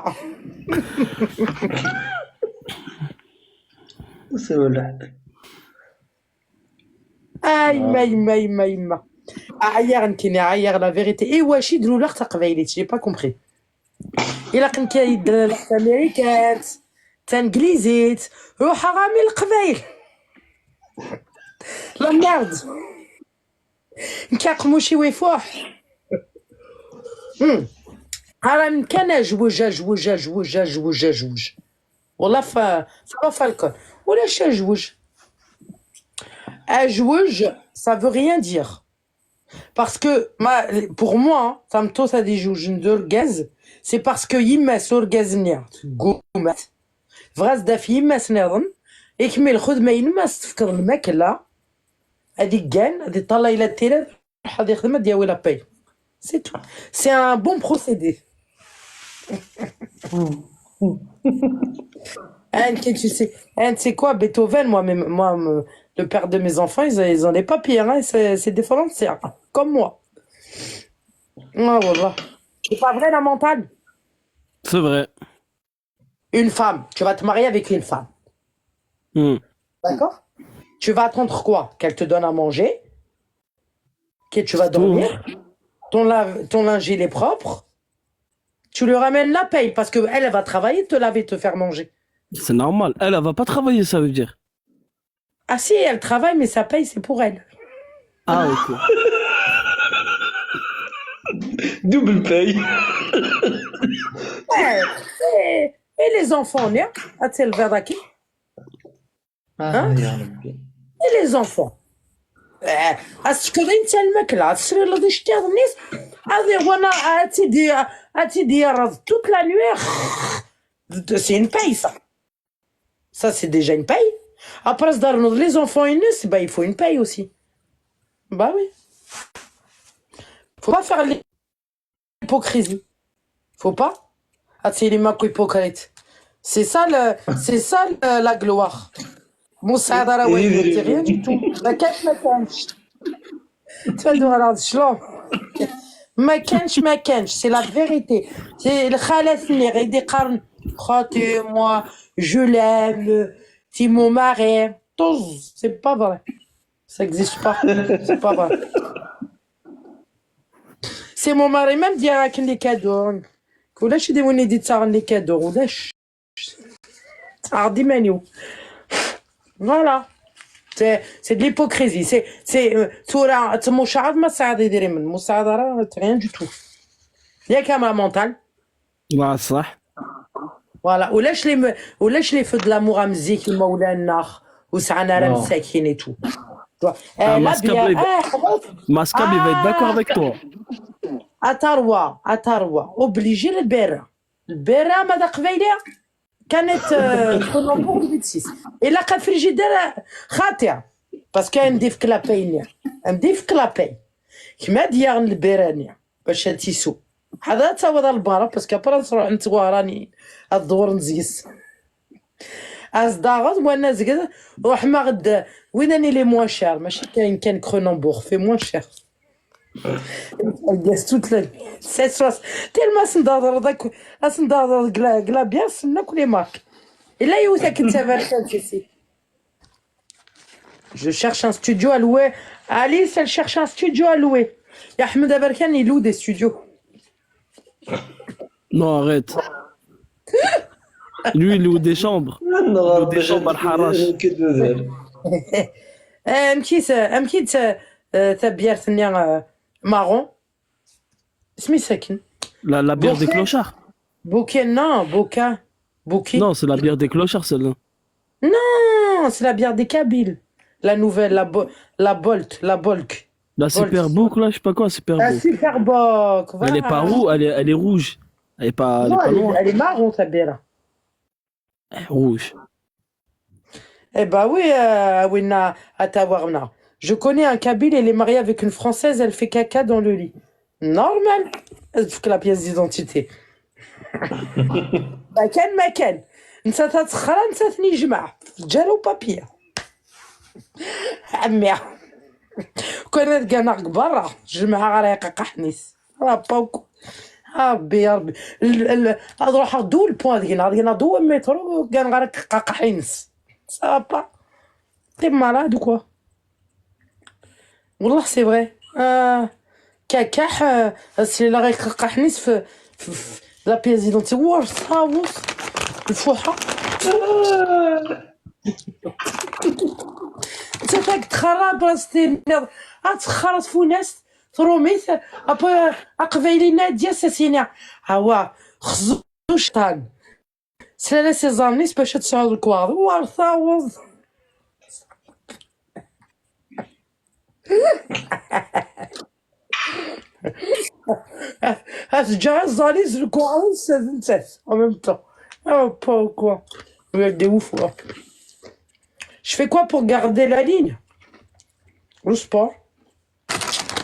C'est vrai. Aïe. عيار نكيني عيار لا فيريتي اي واشي يديروا لغت قبايليت جي با كومبري الا كان كيدير لغت امريكات تانجليزيت روح غامي القبايل لا ميرد نكاقمو شي ويفوح راه كان جوج والله فا فالكون ولا جوج أجوج ça veut rien dire parce que pour moi تمتو هادي جوج ندور غاز سي باسكو يماس اورغازنيا قومات فغاز دا في يماس نظن يكمل خدمه يماس تفكر الماكله هذيك كان غادي طلع الى التيران يروح غادي يخدم غادي ياوي لاباي سي تو سي ان بون بروسيدي. And tu sais quoi, Beethoven, le père de mes enfants, ils ont des papiers, hein, c'est des Français, comme moi. Ah, voilà. C'est pas vrai la mentale. C'est vrai. Une femme, tu vas te marier avec une femme, Hmm. d'accord? Tu vas attendre quoi? Qu'elle te donne à manger, que tu vas C'est tout, hein. dormir, ton linge il est propre, tu lui ramènes la paye parce que elle va travailler, te laver, te faire manger. C'est normal. Elle va pas travailler, ça veut dire. Ah si, elle travaille, mais sa paye c'est pour elle. Ah, ok. Double paye. Et les enfants, hein? هاتي البيض هاكي. يا ربي. Et les enfants. أسكري انت الماكلة السرير اللي شتي الناس هذه وانا هاتي ديال toute la nuit. C'est une paye ça. Ça c'est déjà une paye. Après les enfants ils naissent, bah il faut une paye aussi. Bah oui. Faut pas faire l'hypocrisie. Faut pas. هاتي لي ماكو hypocrite. C'est ça la gloire. مساعدة راه واجد rien du tout. ما كانش. تفهموا على شلون؟ ما كانش سي لا فيريتي سي الخالات اللي غادي يقارن خاطي moi je l'aime c'est mon mari طز c'est pas vrai ça existe pas c'est pas vrai c'est mon mari même ديالك لي كادو ولاش يديروني دي تاع لي كادو ولاش عادي مانيو voilà c'est de l'hypocrisie صورة مساعد ما تساعد يديري من مساعدة راه rien du tout ياك يا mentale. لا صح. Voilà. ولاش لي فو دو لامور مزيك مولانا وسعنا راه مساكين et tout. Ah, لا بيان Mascab, il va être d'accord avec toi. اتاروا اوبليجي البيرة ماذا قبيله كانت كولومبور بيتسيس الا قال في الجدار خاطئ باسكو نديف كلاباي نديف كلاباي كما ديال البيرانيا باش تيسو هذا تا هو البارا باسكو برا نروح نتوا راني الدور نزيس ازداغز وانا زكز روح ما غد وين راني لي موان شير ماشي كان كرونومبور في موان شير الجاز توت لا سيسوس تيلما سندادر داك سندادر كلا بيان سناك لي مارك الا يوثك انت فالسي je cherche un studio à louer. Alice, elle cherche un studio à louer. Et Ahmed Aberkan, il loue des studios. Non, arrête. Lui, il loue des chambres. نهار des باش chambres الحراش. كدوزر. مكيت تبيار ثانية مارون اسمي ساكن La bière des clochards. بوكي non Bouki Non, c'est la bière des clochards, celle-là. non c'est la bière des Kabyles la nouvelle la Bolt la Bolk La Superbook, là, je sais pas quoi, la Superbook. Superboc voilà. Elle est pas roux, elle est rouge. Elle est pas, non, noire. elle est marron ta bière. Elle est rouge. Eh bah oui, Wina Atawarna. Je connais un Kabyle, elle est mariée avec une Française, elle fait caca dans le lit. Normal. Elle fait la pièce d'identité. ما كان انت تتخرى انت تنجمع جالو بابير عمي كانت كاع برا جمعها غريقه حنيس راه باوكو ربي يا ربي اروح دو البوان ديال دو مترو كان غير قحينس صافا تي مالاد كوا والله سي فري كاكاح سي لا غير قحنيس في لا بيز ديدونتي وصاوص الفوحه انت تاك تخرب بلاصتي تخرط فوناس تروميث قبايلي ناديه ساسينا هوا خزو شطان سلاله سيزامنيس باش تسعود الكواض ورثاوض جا زاليز الكواض سنتات en même temps oh pas quoi vous êtes des ouf quoi. Je fais quoi pour garder la ligne? Le sport.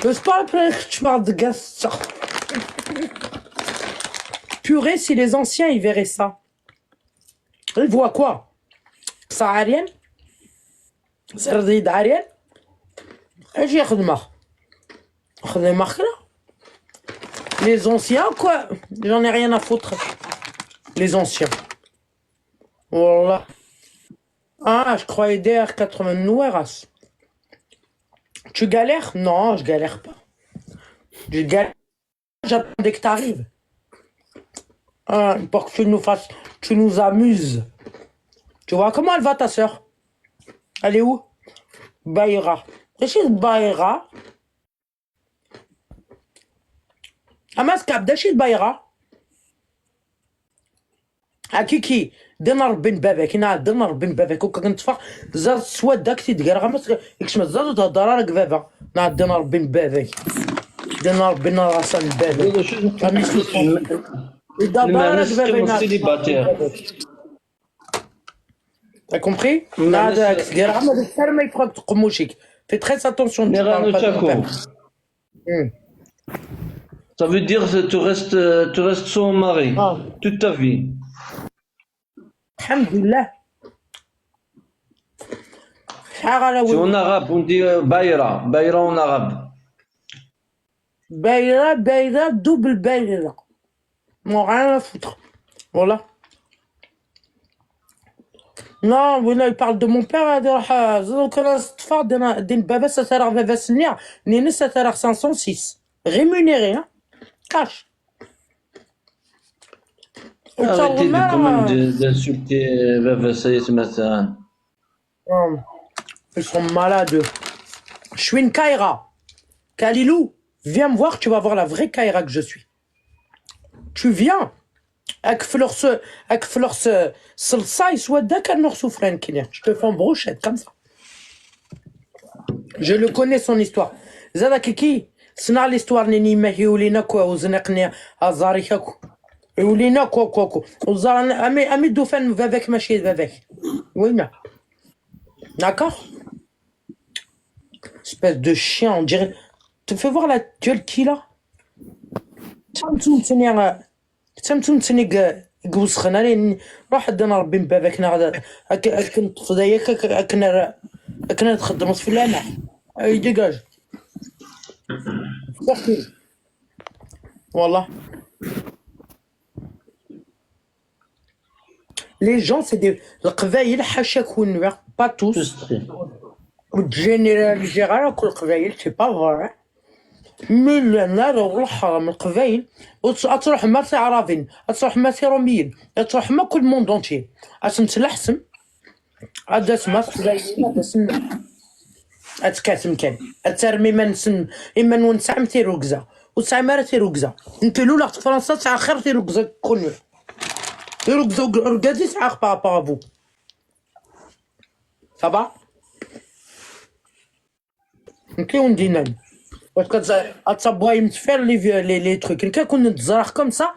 Le sport, après, tu parles de gaz. Purée, si les anciens, ils verraient ça. Ils voient quoi? Ça a rien? زرد عريان اجي ياخد مخ خذ مخ là les anciens quoi j'en ai rien à foutre les anciens voilà ah je croyais DR80 Noueras tu galères non je galère pas je galère j'attendais que t'arrives ah, pour que tu nous fasses tu nous amuses tu vois comment elle va ta sœur elle est où Baïra ايش Baïra أماسكاب داش البايغة هاكيكي دينار بن باباك هنا دينار بن باباك وكا كنتفاق زاد سواد داك تيدقر غامس يكشمت زاد تهضر لك بابا نا دينار بن باباك دينار بن راسان باباك المعنى سيليباتير. T'as compris? Là, il faut que tu fais très attention. Tu parles pas de ton père. Ça veut dire que tu restes sans mari Ah. toute ta vie. Alhamdulillah. C'est en arabe, on dit Baïra. Baïra en arabe. Baïra, double Baïra. Bon, rien à foutre. Voilà. Non, voilà, il parle de mon père. Donc, d'une baba, ça sert à baba senior. Nini, ça sert à 506. Rémunéré, hein. Cash. Arrêtez quand même d'insulter Baba Saïd Massan. Ils sont malades. eux. Je suis une Kaira. Kalilou, viens me voir, tu vas voir la vraie Kaira que je suis. Tu viens. Avec fleur salsa, il soit d'accord, morceau franquin. Je te fais en brochette comme ça. Je le connais son histoire. Zada Kiki, c'est l'histoire nini mahi ou lina quoi, ou zenakni azari kaku. Ou lina quoi. Ou zan ami doufan avec ma chienne avec. Oui, mais. D'accord? Espèce de chien, on dirait. Tu fais voir la gueule qu'il a? تمتم تنيق قوسخنا لين روح دنا ربي باباك نغدا كنت فضاياك كنا تخدم في اللامع اي ديجاج والله لي جون سي دي القبايل حاشا كون با توس والجينيراليزي كل القبايل سي با فري من النار والحرام القبايل وتروح ما في عربين تروح ما في روميين تروح ما كل موند اونتي تلحسم هذا اسمها قبايل هذا اسمها اتكاتم كان ترمي ما نسم اما نونسع متي ركزه وتسع مرات تيركزه انت لولا في فرنسا تاع خير تيركزه كل تيركزه ركزي تاع بابا صافا انت وندينا parce que ça boit me faire les trucs quelqu'un qu'on nous zara comme ça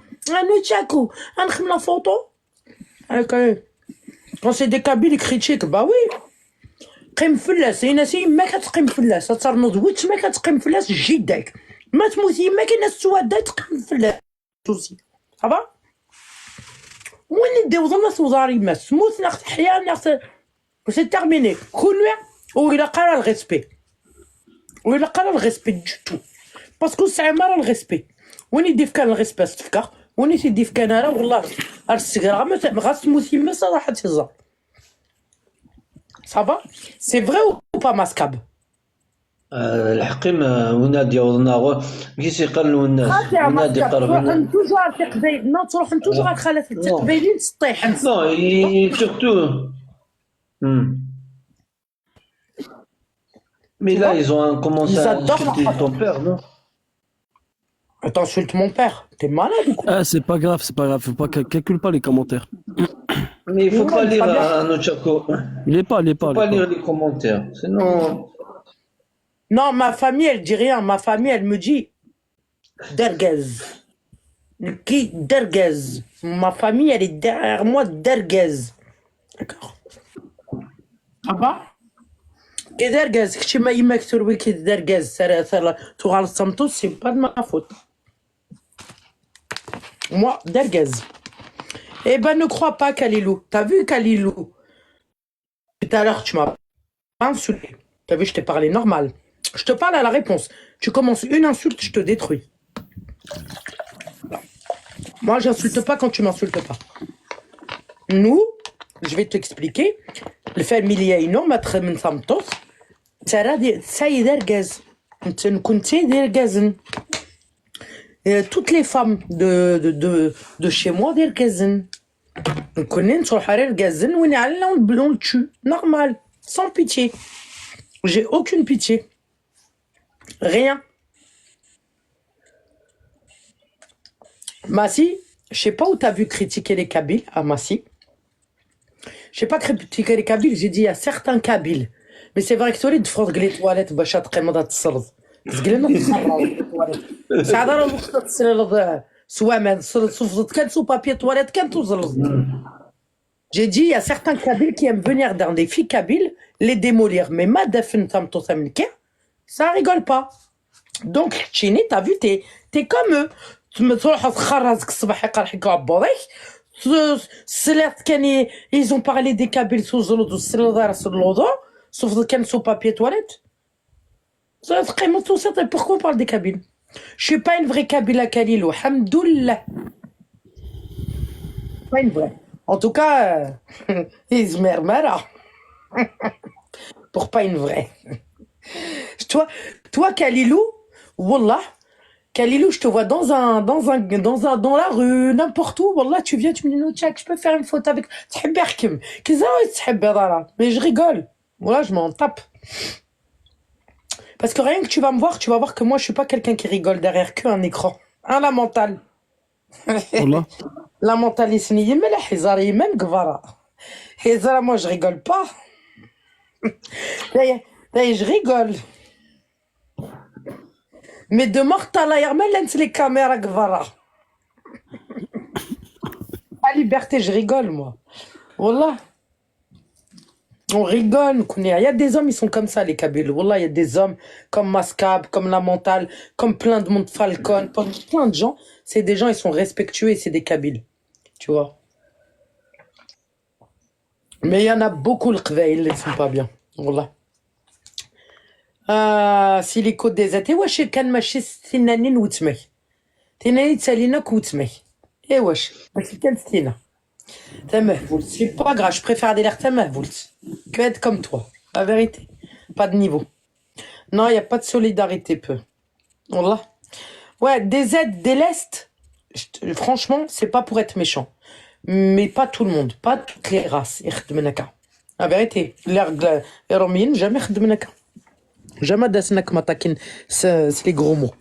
nous tchakou on crée la photo quand c'est des kabyles ils critiquent bah oui قيم فلاس هنا سي ما كتقيم فلاس تصرنض ويت ما كتقيم فلاس جدك ما تموتي ما كاين السواد تقيم فلاس توسي صافا وين نديو ظلنا وزاري ما سموت ناخذ حياه ناخذ سي تيرميني كل واحد الى قرا الريسبي ولا قرا الريسبي دو تو باسكو ساعه مره الريسبي وين يدي كان الريسبي تفكر وين تيدي كان انا والله الصغيره ما غاتموتي ما صراحه تهزر صافا سي فري او با ماسكاب الحقيم ونادي وضنا كيسي قالوا الناس ونادي قرب توجور في قبايل نو تروح توجور الخالات القبايلين تطيح نو سورتو Mais là, ils ont commencé à insulter ton père, non? T'insultes mon père, t'es malade ou quoi? Ah, c'est pas grave, faut pas calcule pas les commentaires. Mais il faut pas lire Nochako. Il est pas. Faut pas lire les commentaires, sinon. Non, ma famille, elle dit rien. Ma famille, elle me dit Derguez. Qui Derguez? Ma famille, elle est derrière moi, Derguez. D'accord. Ah bah? كي دار كاز كنتي ما يماك تروي كي دار كاز تغال الصمتو سي با de ma faute. Moi, d'Erguez. Eh ben, ne crois pas, Kalilou. T'as vu, Kalilou? Tout à l'heure, tu m'as pas insulté. T'as vu, je t'ai parlé normal. Je te parle à la réponse. Tu commences une insulte, je te détruis. Moi, j'insulte pas quand tu m'insultes pas. Nous, je vais t'expliquer. Le familier énorme, très من صمتوس. ترى دي ساي دار غاز. انت كنتي دير غازن. Toutes les femmes de chez moi, des gazines. On connaît sur le gazine, on le tue. Normal. Sans pitié. J'ai aucune pitié. Rien. Massi, je sais pas où t'as vu critiquer les Kabyles à Massi. Je sais pas critiquer les Kabyles, j'ai dit il y a certains Kabyles. Mais c'est vrai que solide, France, les toilettes, bachat, très تصرف. ساعات راه وقت تصرف سوامن صفصت كان سو بابي تواليت كان توزلز. J'ai dit, il y a certains Kabyles qui aiment venir dans des filles Kabyles, les démolir. Mais ma defin tam to samnika, ça rigole pas. Donc, Chini, t'as vu, t'es comme eux. Tu me تروح تخرزك الصباح يقرحك عبوريك. Ils ont parlé des Kabyles sous l'eau, sous l'eau, sauf qu'elle sous papier toilette. Pourquoi on parle des Kabyles? Je suis pas une vraie Kabyle à Kalilou. Hamdoullah. Pas une vraie. En tout cas, ils murmurent. Pour pas une vraie. Toi, Kalilou, Wallah, Kalilou, je te vois dans la rue, n'importe où. Wallah, tu viens, tu me dis, non, tchak, je peux faire une photo avec. Mais je rigole. Voilà, je m'en tape. Parce que rien que tu vas me voir, tu vas voir que moi, je suis pas quelqu'un qui rigole derrière qu'un écran. La mentale. والله La mentale, mais la hizari, même Gvara. Hizara, moi, je rigole pas. Là, je rigole. Mais de Mortala Yarmel, les caméras Gvara. La liberté, je rigole, moi. Wallah. On rigole. Il y a des hommes, ils sont comme ça, les Kabyles. Wallah, il y a des hommes comme Mascab, comme La Mentale, comme plein de monde Falcon, plein de gens. C'est des gens, ils sont respectueux et c'est des Kabyles. Tu vois. Mais il y en a beaucoup, le Kveil, ils sont pas bien. Wallah. Si les côtes des athées, wesh, kan machi sinanin wutmay. Tinani tsalina koutmay. Eh wesh, machi kan stina. C'est pas grave, je préfère des l'air que être comme toi. La vérité. Pas de niveau. Non, il n'y a pas de solidarité, peu. Wallah. Ouais, des aides, des lestes, franchement, c'est pas pour être méchant. Mais pas tout le monde, pas toutes les races. La vérité. Les Romains, jamais khedmenaka. Jamais dasnak matakin, c'est les gros mots.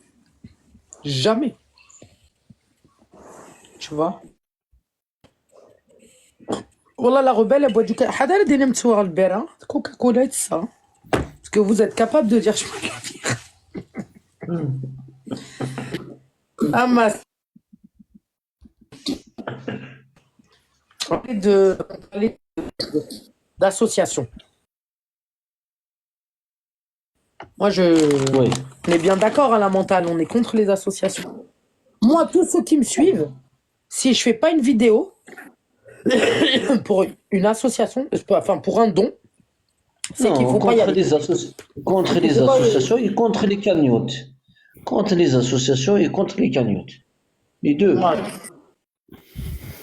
Jamais. Tu vois? Wallah, la rebelle, elle boit du Hadar des Nemtsour Albera, Coca-Cola et ça. Parce que vous êtes capable de dire, je peux la vire. Ah, ma. On parlait d'association. Moi, Oui. on est bien d'accord à la mentale, on est contre les associations. Moi, tous ceux qui me suivent, si je fais pas une vidéo pour une association, enfin pour un don, c'est qu'il Non, faut pas y contre aller. contre les Faut pas y aller. associations et contre les cagnottes. Contre les associations et contre les cagnottes. Les deux. Voilà.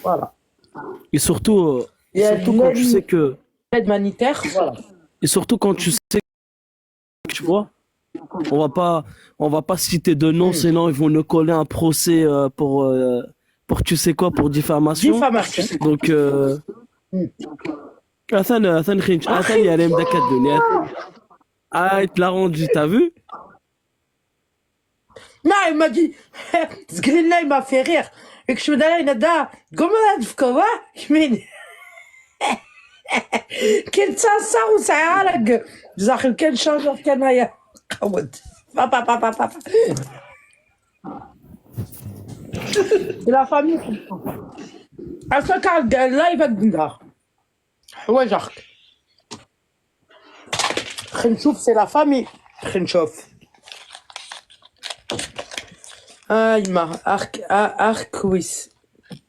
Voilà. et surtout Il y a surtout quand tu sais que l'aide humanitaire, voilà. et surtout quand tu sais que, tu vois, on va pas citer de nom, sinon ils vont nous coller un procès pour tu sais quoi, pour diffamation. Diffamation. Donc Hassan Khinch, Hassan Yarem Dakadouniat. Ah, il te l'a rendu, t'as vu? Non, il m'a dit, ce gris-là, il m'a fait rire. Et que je me disais, Nada, comment tu fais quoi? Je me dis, quel ça ou ça a l'air? Vous avez quel changeur de canaya? Papa. C'est la famille. À ce cas, là, il va te dire. Ouais, Jacques. Khenchouf, c'est la famille. Khenchouf. Aïma, Arkwis.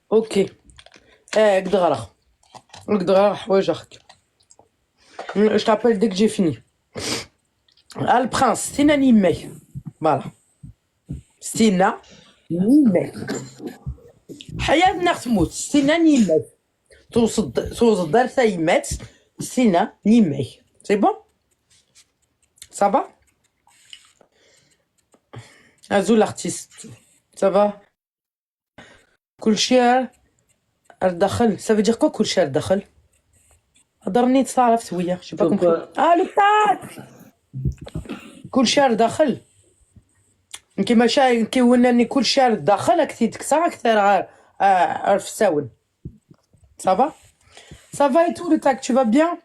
Ok. Gdara. Ouais, je t'appelle dès que j'ai fini. Ah, le prince, Stina Nimei. Voilà. Stina Nimei. حياتنا تموت سينا نيمات توصل دارتها يمات سينا نيمي سي بون صافا ازو لارتيست صافا كلشي الدخل ça veut dire quoi كلشي الدخل هضرني تصارفت وياه شي با كومبري لو تاك كلشي الدخل كيما شاي كيولاني كلشي الدخل اكثر اكثر في الساون ça va ça va et tout le tac tu vas bien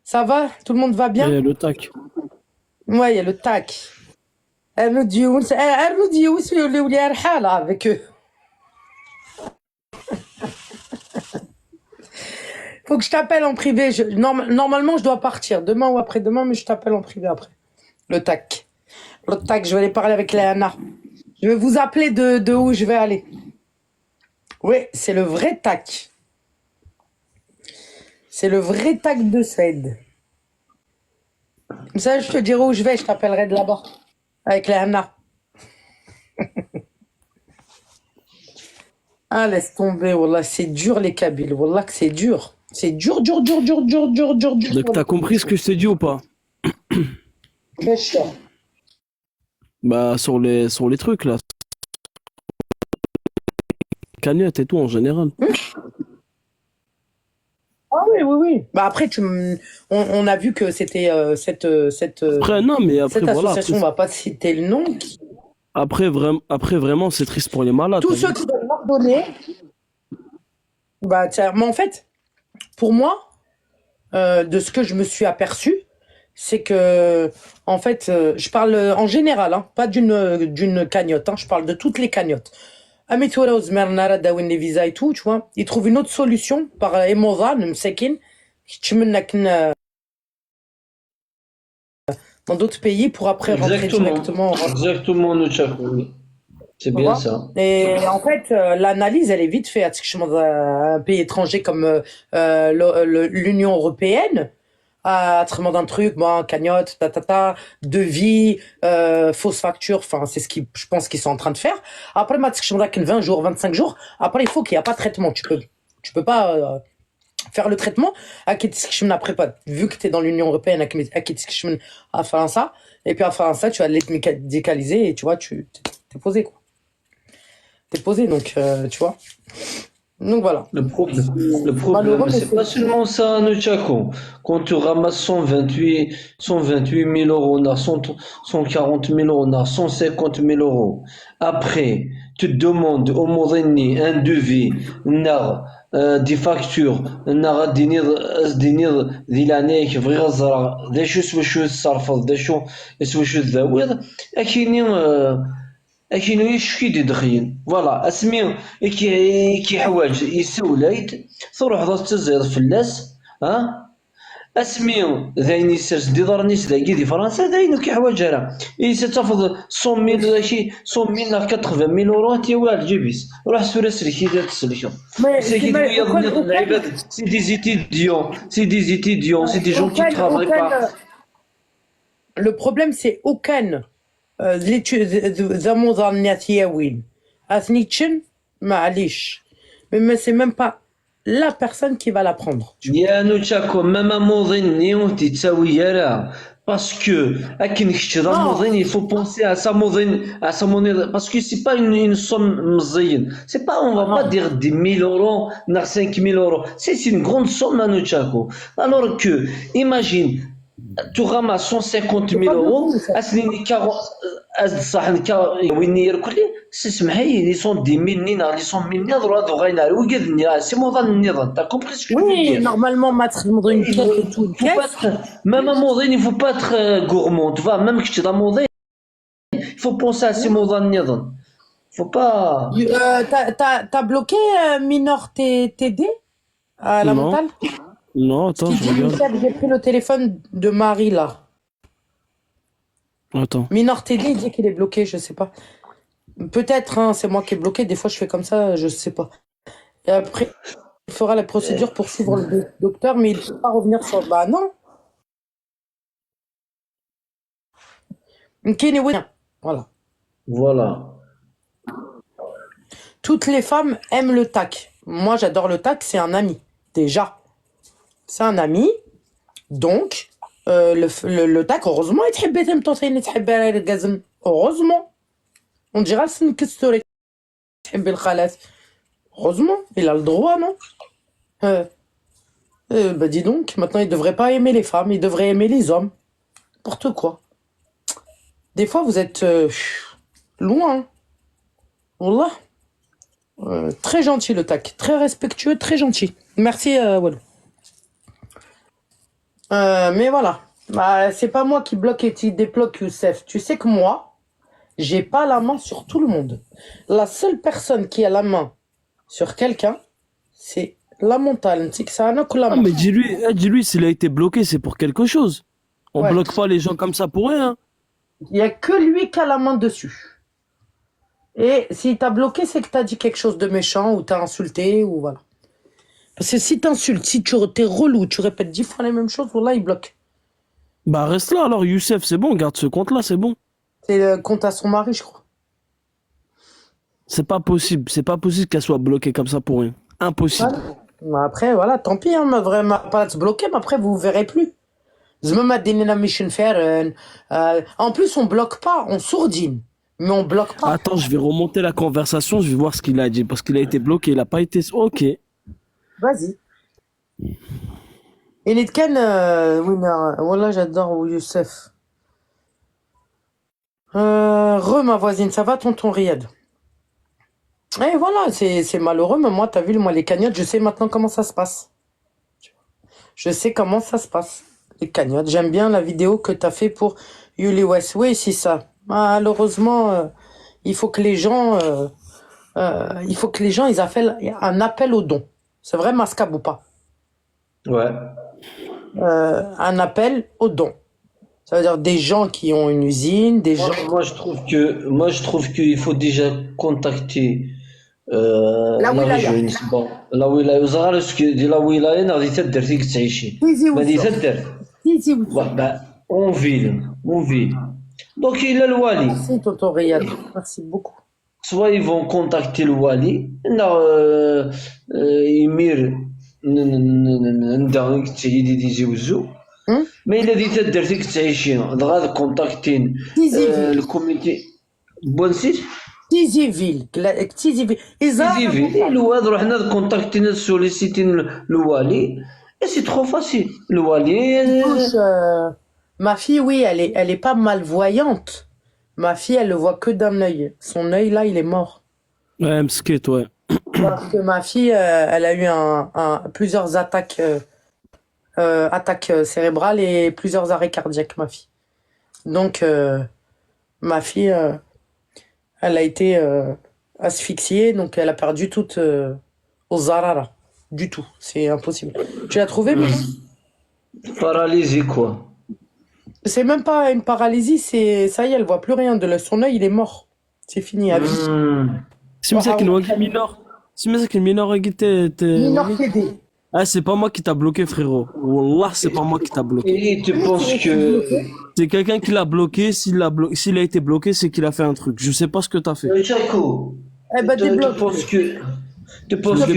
ça va tout le monde va bien Et le tac. ouais il y a le tac Arnaud Diouf يوليو لي رحاله avec eux faut que je t'appelle en privé normalement je dois partir demain ou après-demain mais je t'appelle en privé après le tac je vais aller parler avec Léana je vais vous appeler de où je vais aller. Oui, c'est le vrai tac. C'est le vrai tac de Suède. Comme ça, je te dirai où je vais, je t'appellerai de là-bas. Avec les Anna. Ah, laisse tomber, wallah, c'est dur les Kabyles. Wallah que c'est dur. C'est dur. Donc t'as compris ce que je t'ai dit ou pas? Très cher. Bah sur les trucs là. Cagnotte et tout en général. Ah oui. Bah après, on a vu que c'était cette Après non mais après cette voilà. association, on va pas citer le nom. Après vraiment c'est triste pour les malades. Tous ceux qui veulent leur donner. Bah tiens, mais en fait, pour moi, de ce que je me suis aperçu, c'est que en fait, je parle en général, hein, pas d'une cagnotte, hein, je parle de toutes les cagnottes. Amitoura Ouzmernara Dawin les visas et tout, tu vois, ils trouvent une autre solution par Emoza, Msekin, dans d'autres pays pour après rentrer directement. Exactement, Nunchaku, oui. C'est bien ça. Et en fait, l'analyse, elle est vite faite. Un pays étranger comme l'Union européenne, traitement d'un truc, bon, cagnotte, devis, fausse facture, enfin, c'est ce qui, je pense qu'ils sont en train de faire. Après, 20 jours, 25 jours, après, il faut qu'il n'y a pas de traitement. Tu peux pas faire le traitement. Après, vu que tu es dans l'Union européenne, à faire ça, et puis à faire ça, tu vas les médicaliser et tu vois, t'es posé, quoi. T'es posé, donc, tu vois. Donc voilà. Le problème, c'est pas seulement ça, Nunchaku. Quand tu ramasses 128 000 euros, on a 140 000 euros, on a 150 000 euros. Après, tu te demandes au Morini un devis, des factures, دينير ذي لانيك بغي غزرا ذا شو الصرفض ذا شو الذاويض أكينو يشكي دي دخين فوالا اسمي كي حوايج يسوليت تروح تزيد فلاس اسمي ذاين يسرس دي ضرنيس ذاكي دي فرنسا ذاين كي حوايج راه تاخذ 100 000 شي 100 000 80 000 اورو انت والو جيبيس روح سورس لي ديال السليكون سي دي زيتيديون سي دي جون كي ترافاي با Le problème, c'est aucun mais c'est même pas la personne qui va la prendre. يا نوتشاكو ماما موظني وانتي تساوي راه باسكو اكن كشتي دا موظن il faut penser à sa monnaie parce que c'est pas une somme مزيان c'est pas on va pas dire 10 000 euros na 5 000 euros c'est une grande somme à Nunchaku alors que imagine tu ramasses 150 000 euros اسنيني 40 صحن وين يركلي سمحي لي سون دي ميني لي سون ميني هضروا هذو غاينار وكذني سي موضان النظام تا كومبري سكو oui normalement mettre une pièce et tout même un موضين il faut pas être gourmand tu vois même que tu as موضين il faut penser à ces موضان النظام faut pas t'as bloqué Minor TD à la mentale Non, Ce attends, qu'il je dit, regarde. Youssef, j'ai pris le téléphone de Marie, là. Attends. Minor TD, il dit qu'il est bloqué, je sais pas. Peut-être, hein, c'est moi qui est bloqué. Des fois, je fais comme ça, je sais pas. Et après, il fera la procédure pour suivre le docteur, mais il ne peut pas revenir sur. Bah non. Kenny Wynn. Voilà. Voilà. Toutes les femmes aiment le tac. Moi, j'adore le tac, c'est un ami. Déjà. C'est un ami. Donc, le tac, heureusement, il تحب تمتصيني تحب القزم. Heureusement. On dira c'est une question de تحب الخالات. Heureusement, il a le droit, non? Bah dis donc, maintenant il devrait pas aimer les femmes, il devrait aimer les hommes. N'importe quoi. Des fois, vous êtes loin. Hein. Wallah. Très gentil le tac, très respectueux, très gentil. Merci Walou. Mais voilà, bah, c'est pas moi qui bloque et qui débloque Youssef. Tu sais que moi, j'ai pas la main sur tout le monde. La seule personne qui a la main sur quelqu'un, c'est la montagne. C'est que ça a un que la Ah, main. mais dis-lui, s'il a été bloqué, c'est pour quelque chose. On Ouais. bloque pas les gens comme ça pour rien. Il y a que lui qui a la main dessus. Et s'il t'a bloqué, c'est que t'as dit quelque chose de méchant ou t'as insulté ou voilà. Parce que si t'insultes, si t'es relou, tu répètes 10 fois les mêmes choses, voilà, il bloque. Bah, reste là alors, Youssef, c'est bon, garde ce compte-là, c'est bon. C'est le compte à son mari, je crois. C'est pas possible qu'elle soit bloquée comme ça pour rien. Impossible. Voilà. Mais après, voilà, tant pis, hein, ma pas se bloquer, mais après, vous verrez plus. Zmema dinina mission faire. En plus, on bloque pas, on sourdine. Mais on bloque pas. Attends, je vais remonter la conversation, je vais voir ce qu'il a dit, parce qu'il a été bloqué, il a pas été... Ok. Vas-y. Et Nitken, voilà, j'adore Youssef. Ma voisine, ça va, tonton Riyad? Et voilà, c'est malheureux, mais moi, t'as vu, moi, les cagnottes, je sais maintenant comment ça se passe. Je sais comment ça se passe, les cagnottes. J'aime bien la vidéo que t'as fait pour Yuli West. Oui, c'est ça. Malheureusement, il faut que les gens, ils appellent un appel aux dons. C'est vrai, Mascab ou pas? Ouais. Un appel aux dons. Ça veut dire des gens qui ont une usine, des gens... Moi, je trouve qu'il faut déjà contacter La la wilaya. région. Bon, la wilaya, وزغار ديال لا ولاية غادي تدير فيك تعيشي. Tizi غادي Ouzou. تدير. Tizi Ouzou. On ville, on ville. Donc il a le wali. Merci, tonton Riyad. Merci beaucoup. Soit ils vont contacter le wali, يمير ندعو تيدي ديزي وزو. Hein? ما إلا دي تدير فيك تعيشين دغا كونتاكتين Tizi Ville. الكوميتي بونسيت Tizi Ville. Tizi Ville. تيزي في الواد رحنا كونتاكتين سوليسيتين الوالي et c'est trop facile le wali Touche, ma fille, oui, elle est pas malvoyante. Ma fille, elle le voit que d'un œil. Son œil, là, il est mort. Ouais, m'skate, ouais. Parce que ma fille, elle a eu plusieurs attaques, attaques cérébrales et plusieurs arrêts cardiaques, ma fille. Donc, ma fille, elle a été asphyxiée, donc elle a perdu toute aux zarara. Du tout, c'est impossible. Tu l'as trouvé, mais paralysé quoi. c'est même pas une paralysie, c'est ça y est, elle voit plus rien. Son œil, il est mort. C'est fini, à vie. Si مساكن واقف mineur. Si مساكن mineur Minor TD. Ah, c'est pas moi qui t'a bloqué, frérot. Wallah, c'est pas moi qui t'a bloqué. Et tu penses que C'est quelqu'un qui l'a bloqué. S'il a été bloqué, c'est qu'il a fait un truc. Je sais pas ce que t'as fait. Chaco, Eh ben, tu débloque. penses qu'il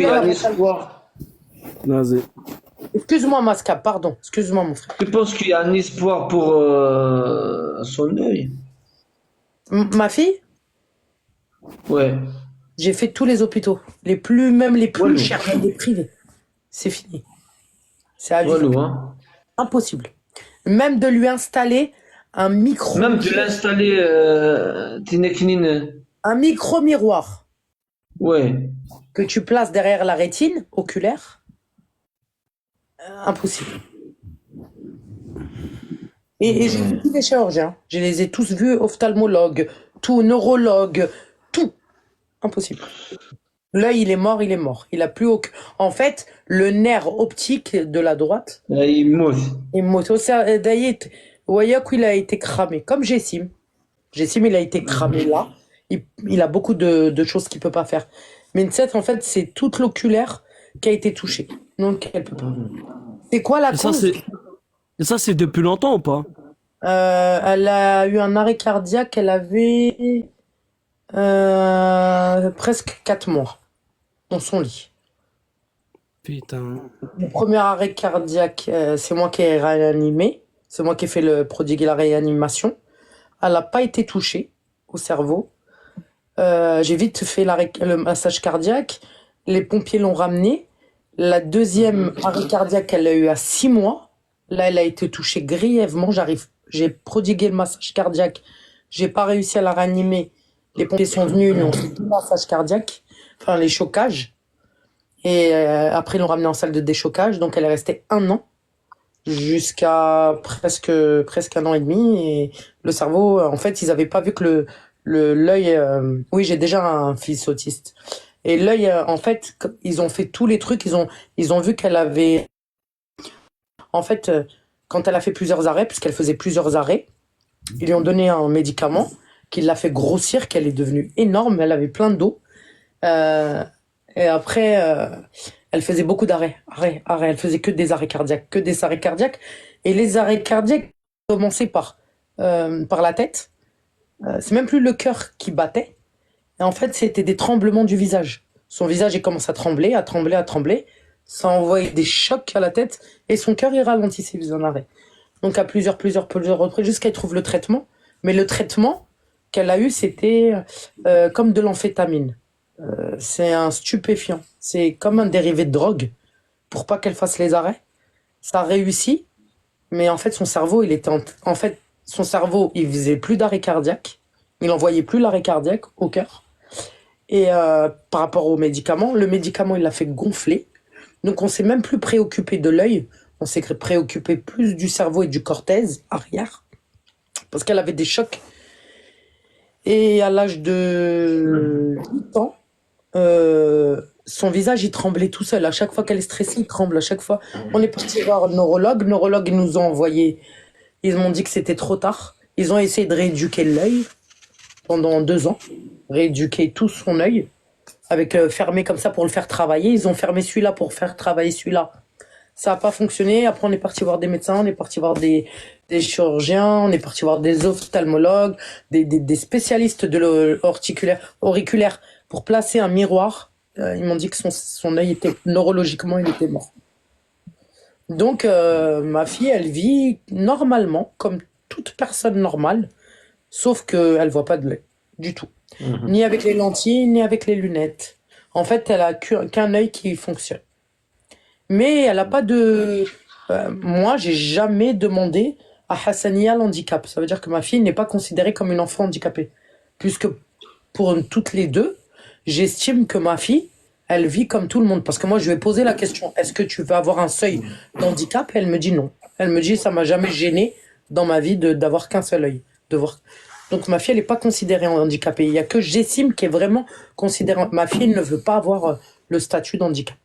y a un espoir Vas-y. Excuse-moi, Masca, pardon. Excuse-moi, mon frère. tu penses qu'il y a un espoir pour son œil? Ma fille, Ouais. j'ai fait tous les hôpitaux. Même les plus Walou. chers, même les privés. C'est fini. C'est à vie. Walou, hein. Impossible. Même de lui installer un micro. Même de l'installer Un micro-miroir ouais. que tu places derrière la rétine oculaire. Impossible. Et j'ai vu tous les chirurgiens. Je les ai tous vus, ophtalmologues, tout, neurologues, tout. Impossible. L'œil, il est mort, il est mort. Il a plus aucun. En fait, le nerf optique de la droite, يموت. il Dayet, Wayak, il a été cramé. Comme Jessim. Jessim, il a été cramé là. Il a beaucoup de choses qu'il peut pas faire. Mais Nset, en fait, c'est toute l'oculaire qui a été touchée. Donc, elle peut pas. C'est quoi la Et ça, cause? c'est depuis longtemps ou pas? Elle a eu un arrêt cardiaque, elle avait presque 4 mois dans son lit. Putain. Le premier arrêt cardiaque, c'est moi qui ai réanimé. C'est moi qui ai fait prodiguer la réanimation. Elle n'a pas été touchée au cerveau. J'ai vite fait le massage cardiaque. Les pompiers l'ont ramenée. La deuxième arrêt cardiaque, elle l'a eu à 6 mois. Là, elle a été touchée grièvement. J'ai prodigué le massage cardiaque. J'ai pas réussi à la réanimer. Les pompiers sont venus, ils ont fait tout le massage cardiaque, enfin les chocages. Et après, ils l'ont ramenée en salle de déchocage. Donc, elle est restée 1 an jusqu'à presque 1 an et demi. Et le cerveau, en fait, ils avaient pas vu que l'œil. Oui, j'ai déjà un fils autiste. Et l'œil, en fait, ils ont fait tous les trucs. Ils ont vu qu'elle avait. En fait, quand elle a fait plusieurs arrêts, puisqu'elle faisait plusieurs arrêts, ils lui ont donné un médicament qui l'a fait grossir, qu'elle est devenue énorme. Elle avait plein d'eau. Euh, et après, elle faisait beaucoup d'arrêts. Arrêts. Elle faisait que des arrêts cardiaques, que des arrêts cardiaques. Et les arrêts cardiaques commençaient par la tête. C'est même plus le cœur qui battait. Et en fait, c'était des tremblements du visage. Son visage, il commence à trembler, à trembler, à trembler. Ça envoyait des chocs à la tête. Et son cœur, il ralentissait, il faisait un arrêt. Donc à plusieurs reprises, jusqu'à qu'elle trouve le traitement. Mais le traitement qu'elle a eu, c'était comme de l'amphétamine. C'est un stupéfiant. C'est comme un dérivé de drogue pour pas qu'elle fasse les arrêts. Ça a réussi, mais en fait, son cerveau, en fait, son cerveau, il faisait plus d'arrêt cardiaque. Il envoyait plus l'arrêt cardiaque au cœur. Et par rapport au médicament, le médicament, il l'a fait gonfler. Donc, on s'est même plus préoccupé de l'œil. On s'est préoccupé plus du cerveau et du cortèse arrière. Parce qu'elle avait des chocs. Et à l'âge de 8 ans, son visage, il tremblait tout seul. À chaque fois qu'elle est stressée, il tremble. À chaque fois, on est parti voir le neurologue. Le neurologue, ils nous ont envoyé. Ils m'ont dit que c'était trop tard. Ils ont essayé de rééduquer l'œil pendant 2 ans. Rééduquer tout son œil. Avec fermé comme ça pour le faire travailler. Ils ont fermé celui-là pour faire travailler celui-là. Ça n'a pas fonctionné. Après, on est parti voir des médecins, on est parti voir des chirurgiens, on est parti voir des ophtalmologues, des spécialistes de auriculaire pour placer un miroir. Ils m'ont dit que son œil était neurologiquement, il était mort. Donc, ma fille, elle vit normalement, comme toute personne normale, sauf qu'elle voit pas de l'œil du tout. Ni avec les lentilles, ni avec les lunettes. En fait, elle a qu'un œil qui fonctionne. Mais elle n'a pas de. Moi, j'ai jamais demandé à Hassania l'handicap. Ça veut dire que ma fille n'est pas considérée comme une enfant handicapée. Puisque pour toutes les deux, j'estime que ma fille, elle vit comme tout le monde. Parce que moi, je lui ai posé la question, est-ce que tu veux avoir un seuil d'handicap? Elle me dit non. Elle me dit, ça m'a jamais gêné dans ma vie d'avoir qu'un seul œil. Donc ma fille, elle n'est pas considérée handicapée. Il n'y a que Jessim qui est vraiment considérée. Ma fille ne veut pas avoir le statut d'handicap.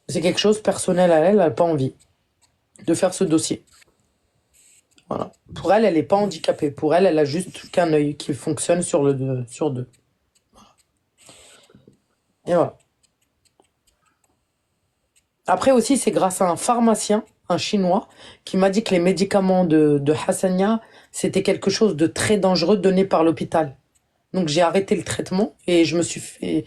C'est quelque chose personnel à elle, elle n'a pas envie de faire ce dossier. Voilà. Pour elle, elle n'est pas handicapée. Pour elle, elle a juste qu'un œil qui fonctionne sur deux. Et voilà. Après aussi, c'est grâce à un pharmacien, un chinois, qui m'a dit que les médicaments de Hassania, c'était quelque chose de très dangereux donné par l'hôpital. Donc j'ai arrêté le traitement et je me suis fait